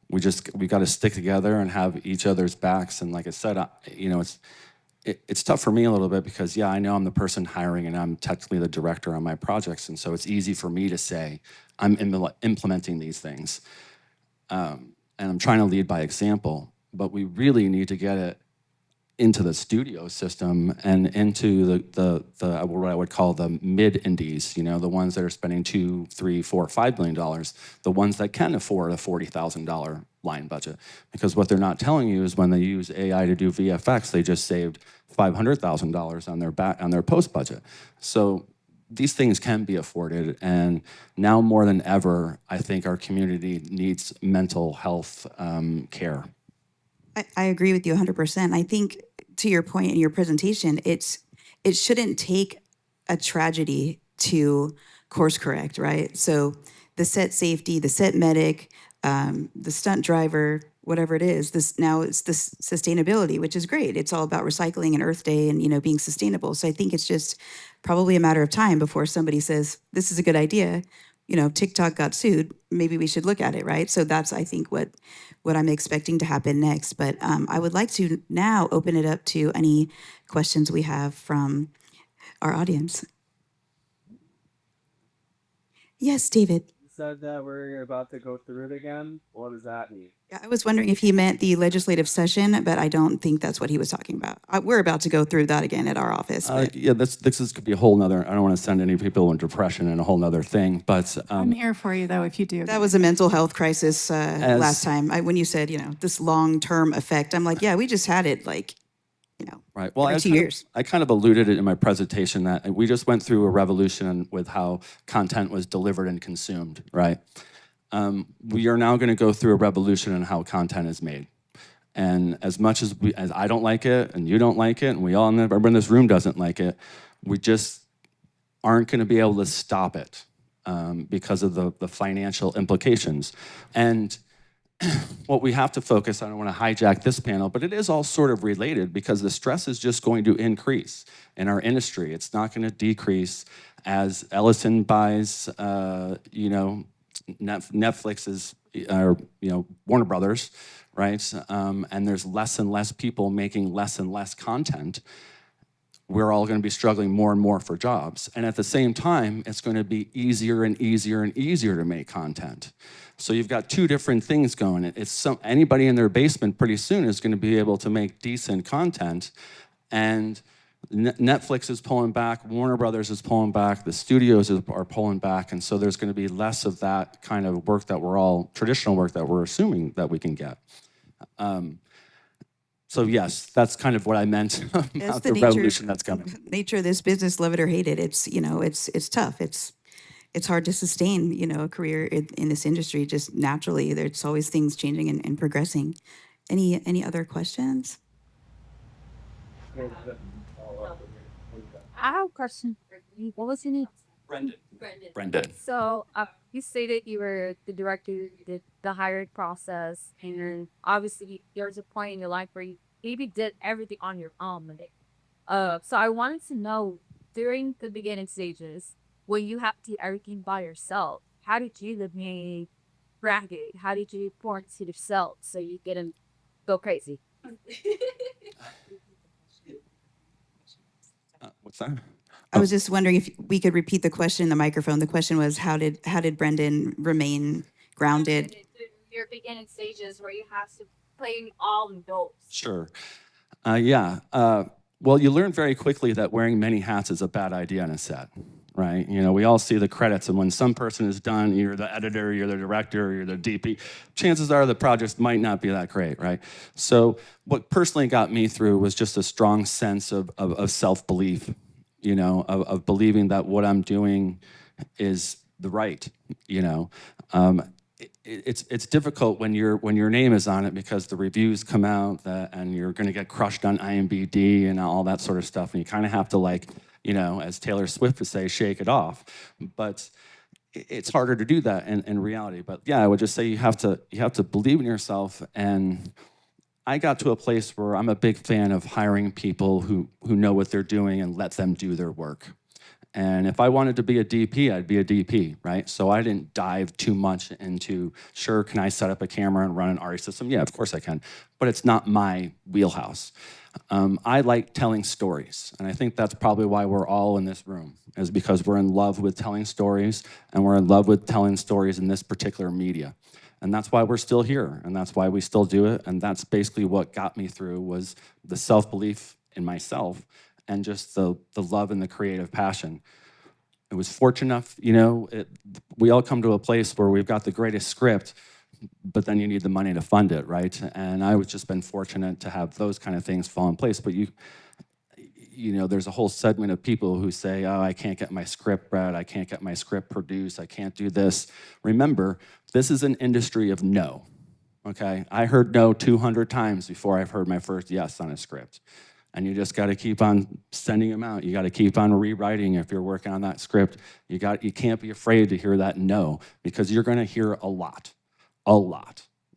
we got to stick together and have each other's backs. And like I said, you know, it's tough for me a little bit, because yeah, I know I'm the person hiring and I'm technically the director on my projects, and so it's easy for me to say I'm implementing these things, and I'm trying to lead by example. But we really need to get it into the studio system and into the what I would call the mid indies, you know, the ones that are spending $2, $3, $4, $5 million, the ones that can afford a $40,000 line budget. Because what they're not telling you is when they use AI to do VFX, they just saved $500,000 on their post budget. So these things can be afforded, and now more than ever, I think our community needs mental health care. I agree with you 100%. I think, to your point in your presentation, it shouldn't take a tragedy to course correct, right? So the set safety, the set medic, the stunt driver, whatever it is, now it's this sustainability, which is great. It's all about recycling and Earth Day and, you know, being sustainable. So I think it's just probably a matter of time before somebody says, this is a good idea. You know, TikTok got sued, maybe we should look at it, right? So that's, I think, what I'm expecting to happen next. But I would like to now open it up to any questions we have from our audience. Yes, David. You said that we're about to go through it again. What does that mean? Yeah, I was wondering if he meant the legislative session, but I don't think that's what he was talking about. We're about to go through that again at our office. Yeah, this could be a whole nother, I don't want to send any people in depression and a whole nother thing, but I'm here for you, though, if you do. That was a mental health crisis last time. When you said, you know, this long-term effect, I'm like, yeah, we just had it, like, you know, right. Well, every 2 years. I kind of alluded it in my presentation that we just went through a revolution with how content was delivered and consumed, right? We are now going to go through a revolution in how content is made. And as much as I don't like it, and you don't like it, and everyone in this room doesn't like it, we just aren't going to be able to stop it because of the financial implications. And what we have to focus on, I don't want to hijack this panel, but it is all sort of related, because the stress is just going to increase in our industry. It's not going to decrease as Ellison buys, you know, Netflix's, or, you know, Warner Brothers, right? And there's less and less people making less and less content. We're all going to be struggling more and more for jobs. And at the same time, it's going to be easier and easier and easier to make content. So you've got two different things going. Anybody in their basement pretty soon is going to be able to make decent content, and Netflix is pulling back, Warner Brothers is pulling back, the studios are pulling back, and so there's going to be less of that kind of work that traditional work that we're assuming that we can get. So yes, that's kind of what I meant about the revolution that's coming. Nature of this business, love it or hate it. It's, it's tough. It's hard to sustain, a career in this industry just naturally. There's always things changing and progressing. Any other questions? I have a question for you. What was your name? Brendan. So you stated you were the director who did the hiring process, and obviously there's a point in your life where you maybe did everything on your own. So I wanted to know during the beginning stages when you have to do everything by yourself, how did you remain grounded? How did you pour into yourself so you didn't go crazy? What's that? I was just wondering if we could repeat the question in the microphone. The question was, how did Brendan remain grounded? Your beginning stages where you have to play all the roles. Sure. Yeah. Well, you learn very quickly that wearing many hats is a bad idea on a set, right? We all see the credits, and when some person is done, you're the editor, you're the director, you're the DP, chances are the project might not be that great, right? So what personally got me through was just a strong sense of self-belief, of believing that what I'm doing is the right, It's difficult when your name is on it because the reviews come out and you're going to get crushed on IMDb and all that sort of stuff, and you kind of have to as Taylor Swift would say, shake it off. But it's harder to do that in reality. But yeah, I would just say you have to believe in yourself. And I got to a place where I'm a big fan of hiring people who know what they're doing and let them do their work. And if I wanted to be a DP, I'd be a DP, right? So I didn't dive too much into, sure, can I set up a camera and run an RE system? Yeah, of course I can, but it's not my wheelhouse. I like telling stories, and I think that's probably why we're all in this room, is because we're in love with telling stories, and we're in love with telling stories in this particular media. And that's why we're still here, and that's why we still do it, and that's basically what got me through, was the self-belief in myself and just the love and the creative passion. It was fortunate enough, we all come to a place where we've got the greatest script, but then you need the money to fund it, right? And I was just been fortunate to have those kind of things fall in place. But there's a whole segment of people who say, oh, I can't get my script read, I can't get my script produced, I can't do this. Remember, this is an industry of no, okay? I heard no 200 times before I've heard my first yes on a script. And you just got to keep on sending them out. You got to keep on rewriting if you're working on that script. You can't be afraid to hear that no, because you're going to hear a lot,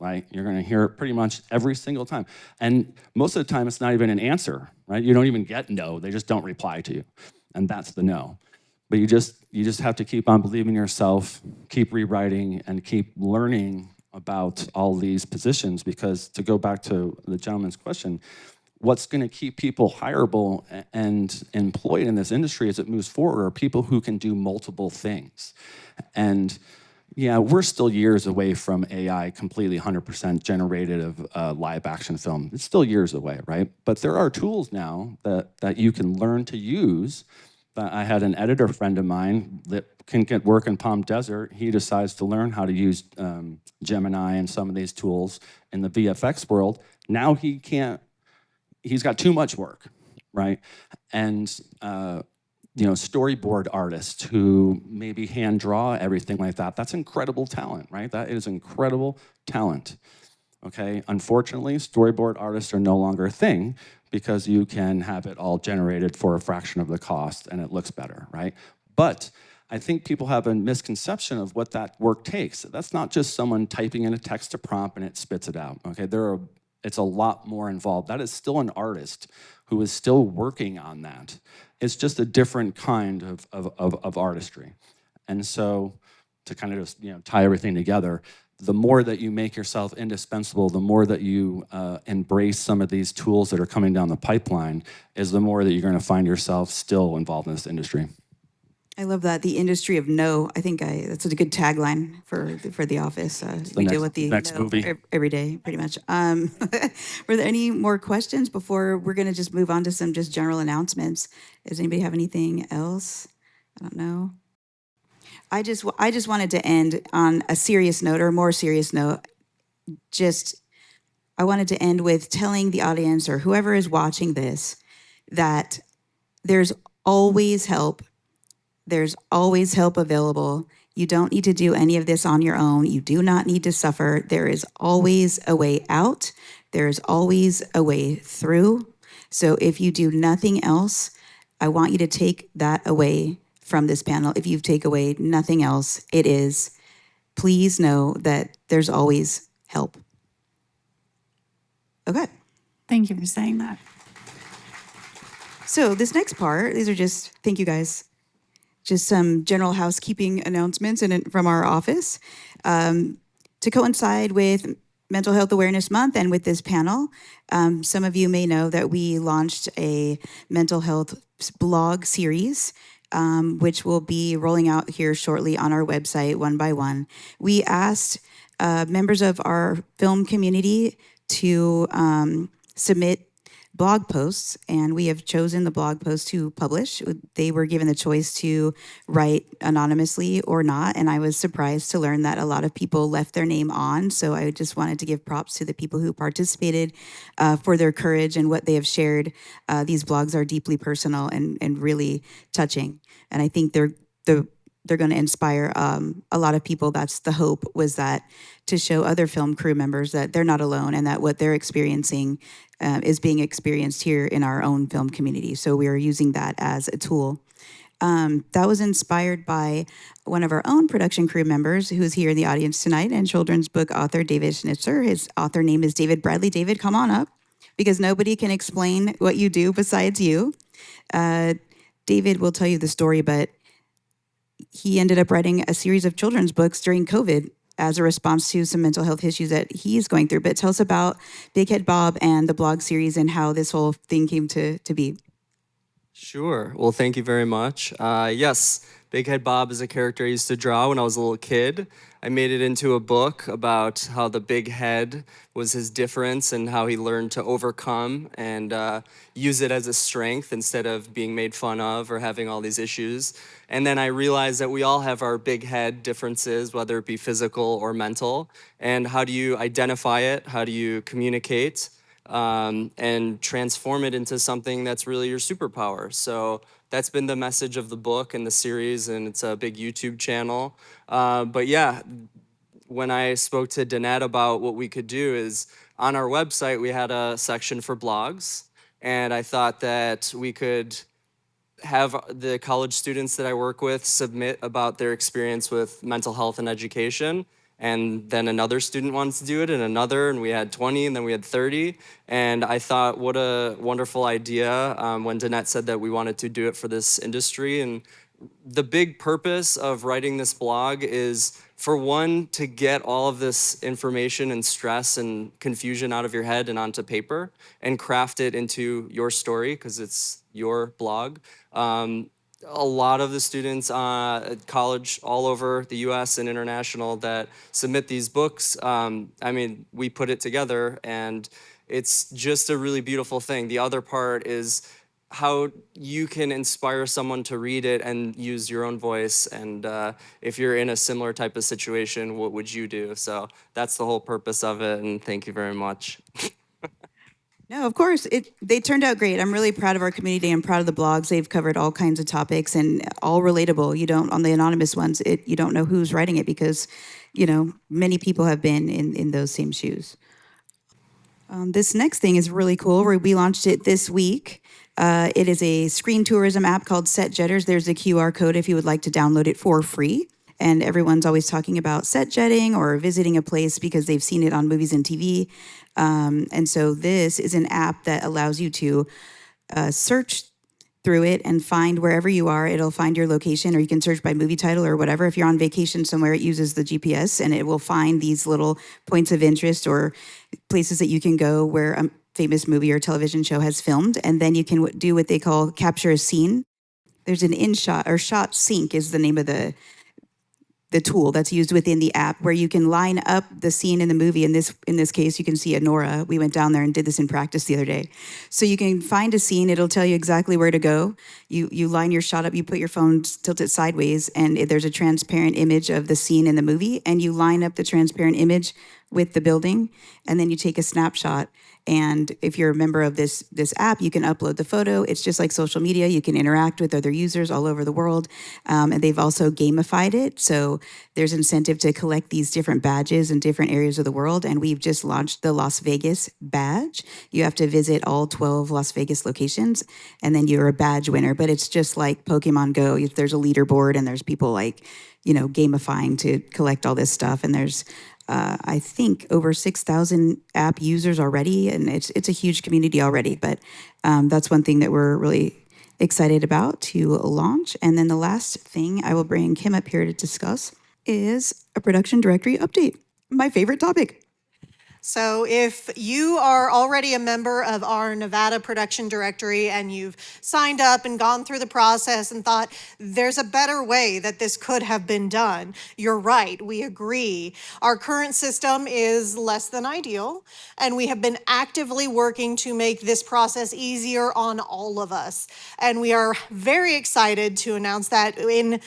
right? You're going to hear it pretty much every single time. And most of the time, it's not even an answer, right? You don't even get no. They just don't reply to you. And that's the no. But you just have to keep on believing in yourself, keep rewriting, and keep learning about all these positions, because to go back to the gentleman's question, what's going to keep people hireable and employed in this industry as it moves forward are people who can do multiple things. And yeah, we're still years away from AI completely 100% generated of live action film. It's still years away, right? But there are tools now that you can learn to use. I had an editor friend of mine that can get work in Palm Desert. He decides to learn how to use Gemini and some of these tools in the VFX world. Now he can't. He's got too much work, right? And storyboard artists who maybe hand draw everything like that, that's incredible talent, right? That is incredible talent, okay? Unfortunately, storyboard artists are no longer a thing because you can have it all generated for a fraction of the cost and it looks better, right? But I think people have a misconception of what that work takes. That's not just someone typing in a text to prompt and it spits it out, okay? It's a lot more involved. That is still an artist who is still working on that. It's just a different kind of artistry. And so to kind of just tie everything together, the more that you make yourself indispensable, the more that you embrace some of these tools that are coming down the pipeline, is the more that you're going to find yourself still involved in this industry. I love that. The industry of no. I think that's a good tagline for the office. We deal with the next no movie. every day, pretty much. Were there any more questions before we're going to just move on to some just general announcements? Does anybody have anything else? I don't know. I just wanted to end on a serious note, or a more serious note. I wanted to end with telling the audience or whoever is watching this that there's always help. There's always help available. You don't need to do any of this on your own. You do not need to suffer. There is always a way out. There is always a way through. So if you do nothing else, I want you to take that away from this panel. If you take away nothing else, it is, please know that there's always help. Okay. Thank you for saying that. So this next part, these are just, thank you guys. Just some general housekeeping announcements from our office. To coincide with Mental Health Awareness Month and with this panel, some of you may know that we launched a mental health blog series, which will be rolling out here shortly on our website one by one. We asked members of our film community to submit blog posts, and we have chosen the blog posts to publish. They were given the choice to write anonymously or not, and I was surprised to learn that a lot of people left their name on, so I just wanted to give props to the people who participated for their courage and what they have shared. These blogs are deeply personal and really touching, and I think they're going to inspire a lot of people. That's the hope, was that to show other film crew members that they're not alone and that what they're experiencing is being experienced here in our own film community. So we are using that as a tool. That was inspired by one of our own production crew members who's here in the audience tonight, and children's book author David Schnitzer. His author name is David Bradley. David, come on up, because nobody can explain what you do besides you. David will tell you the story, but he ended up writing a series of children's books during COVID as a response to some mental health issues that he's going through. But tell us about Big Head Bob and the blog series and how this whole thing came to be. Sure. Well, thank you very much. Yes, Big Head Bob is a character I used to draw when I was a little kid. I made it into a book about how the big head was his difference and how he learned to overcome and use it as a strength instead of being made fun of or having all these issues. And then I realized that we all have our big head differences, whether it be physical or mental. And how do you identify it? How do you communicate? And transform it into something that's really your superpower. So that's been the message of the book and the series, and it's a big YouTube channel. But yeah, when I spoke to Danette about what we could do is, on our website, we had a section for blogs, and I thought that we could have the college students that I work with submit about their experience with mental health and education. And then another student wants to do it, and another, and we had 20, and then we had 30. And I thought, what a wonderful idea when Danette said that we wanted to do it for this industry. And the big purpose of writing this blog is, for one, to get all of this information and stress and confusion out of your head and onto paper and craft it into your story, because it's your blog. A lot of the students at college all over the US and international that submit these books, I mean, we put it together, and it's just a really beautiful thing. The other part is how you can inspire someone to read it and use your own voice. And if you're in a similar type of situation, what would you do? So that's the whole purpose of it, and thank you very much. No, of course, they turned out great. I'm really proud of our community. I'm proud of the blogs. They've covered all kinds of topics and all relatable. You don't, on the anonymous ones, you don't know who's writing it because, many people have been in those same shoes. This next thing is really cool. We launched it this week. It is a screen tourism app called Set Jetters. There's a QR code if you would like to download it for free. And everyone's always talking about set jetting or visiting a place because they've seen it on movies and TV. And so this is an app that allows you to search through it and find wherever you are. It'll find your location, or you can search by movie title or whatever. If you're on vacation somewhere, it uses the GPS, and it will find these little points of interest or places that you can go where a famous movie or television show has filmed. And then you can do what they call capture a scene. there's an InShot, or Shot Sync is the name of the tool that's used within the app, where you can line up the scene in the movie. In this case, you can see Nora. We went down there and did this in practice the other day. So you can find a scene. It'll tell you exactly where to go. You line your shot up. You put your phone tilted sideways, and there's a transparent image of the scene in the movie. And you line up the transparent image with the building, and then you take a snapshot. And if you're a member of this app, you can upload the photo. It's just like social media. You can interact with other users all over the world. And they've also gamified it. So there's incentive to collect these different badges in different areas of the world. And we've just launched the Las Vegas badge. You have to visit all 12 Las Vegas locations, and then you're a badge winner. But it's just like Pokemon Go. There's a leaderboard, and there's people like, gamifying to collect all this stuff. And there's I think over 6,000 app users already, and it's a huge community already. But that's one thing that we're really excited about to launch. And then the last thing I will bring Kim up here to discuss is a production directory update, my favorite topic. So if you are already a member of our Nevada production directory and you've signed up and gone through the process and thought there's a better way that this could have been done, you're right, we agree. Our current system is less than ideal, and we have been actively working to make this process easier on all of us. And we are very excited to announce that in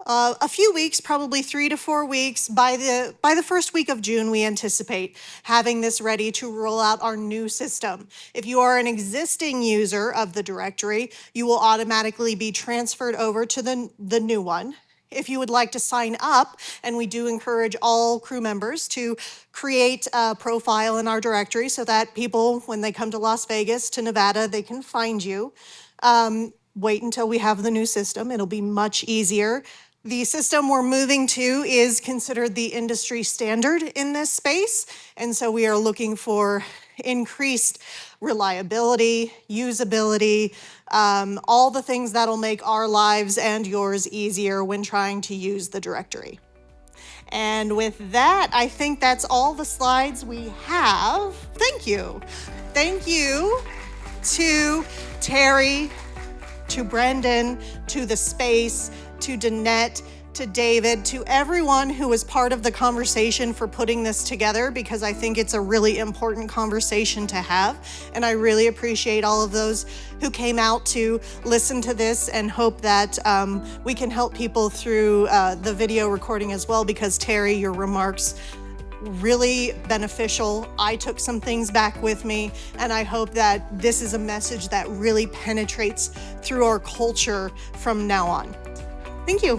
a few weeks, probably 3 to 4 weeks, by the first week of June, we anticipate having this ready to roll out our new system. If you are an existing user of the directory, you will automatically be transferred over to the new one. If you would like to sign up, and we do encourage all crew members to create a profile in our directory so that people, when they come to Las Vegas, to Nevada, they can find you. Wait until we have the new system. It'll be much easier. The system we're moving to is considered the industry standard in this space, and so we are looking for increased reliability, usability, all the things that'll make our lives and yours easier when trying to use the directory. And with that, I think that's all the slides we have. Thank you. Thank you to Teri, to Brendan, to the space, to Danette, to David, to everyone who was part of the conversation for putting this together, because I think it's a really important conversation to have. And I really appreciate all of those who came out to listen to this, and hope that we can help people through the video recording as well, because Teri, your remarks really beneficial. I took some things back with me, and I hope that this is a message that really penetrates through our culture from now on. Thank you.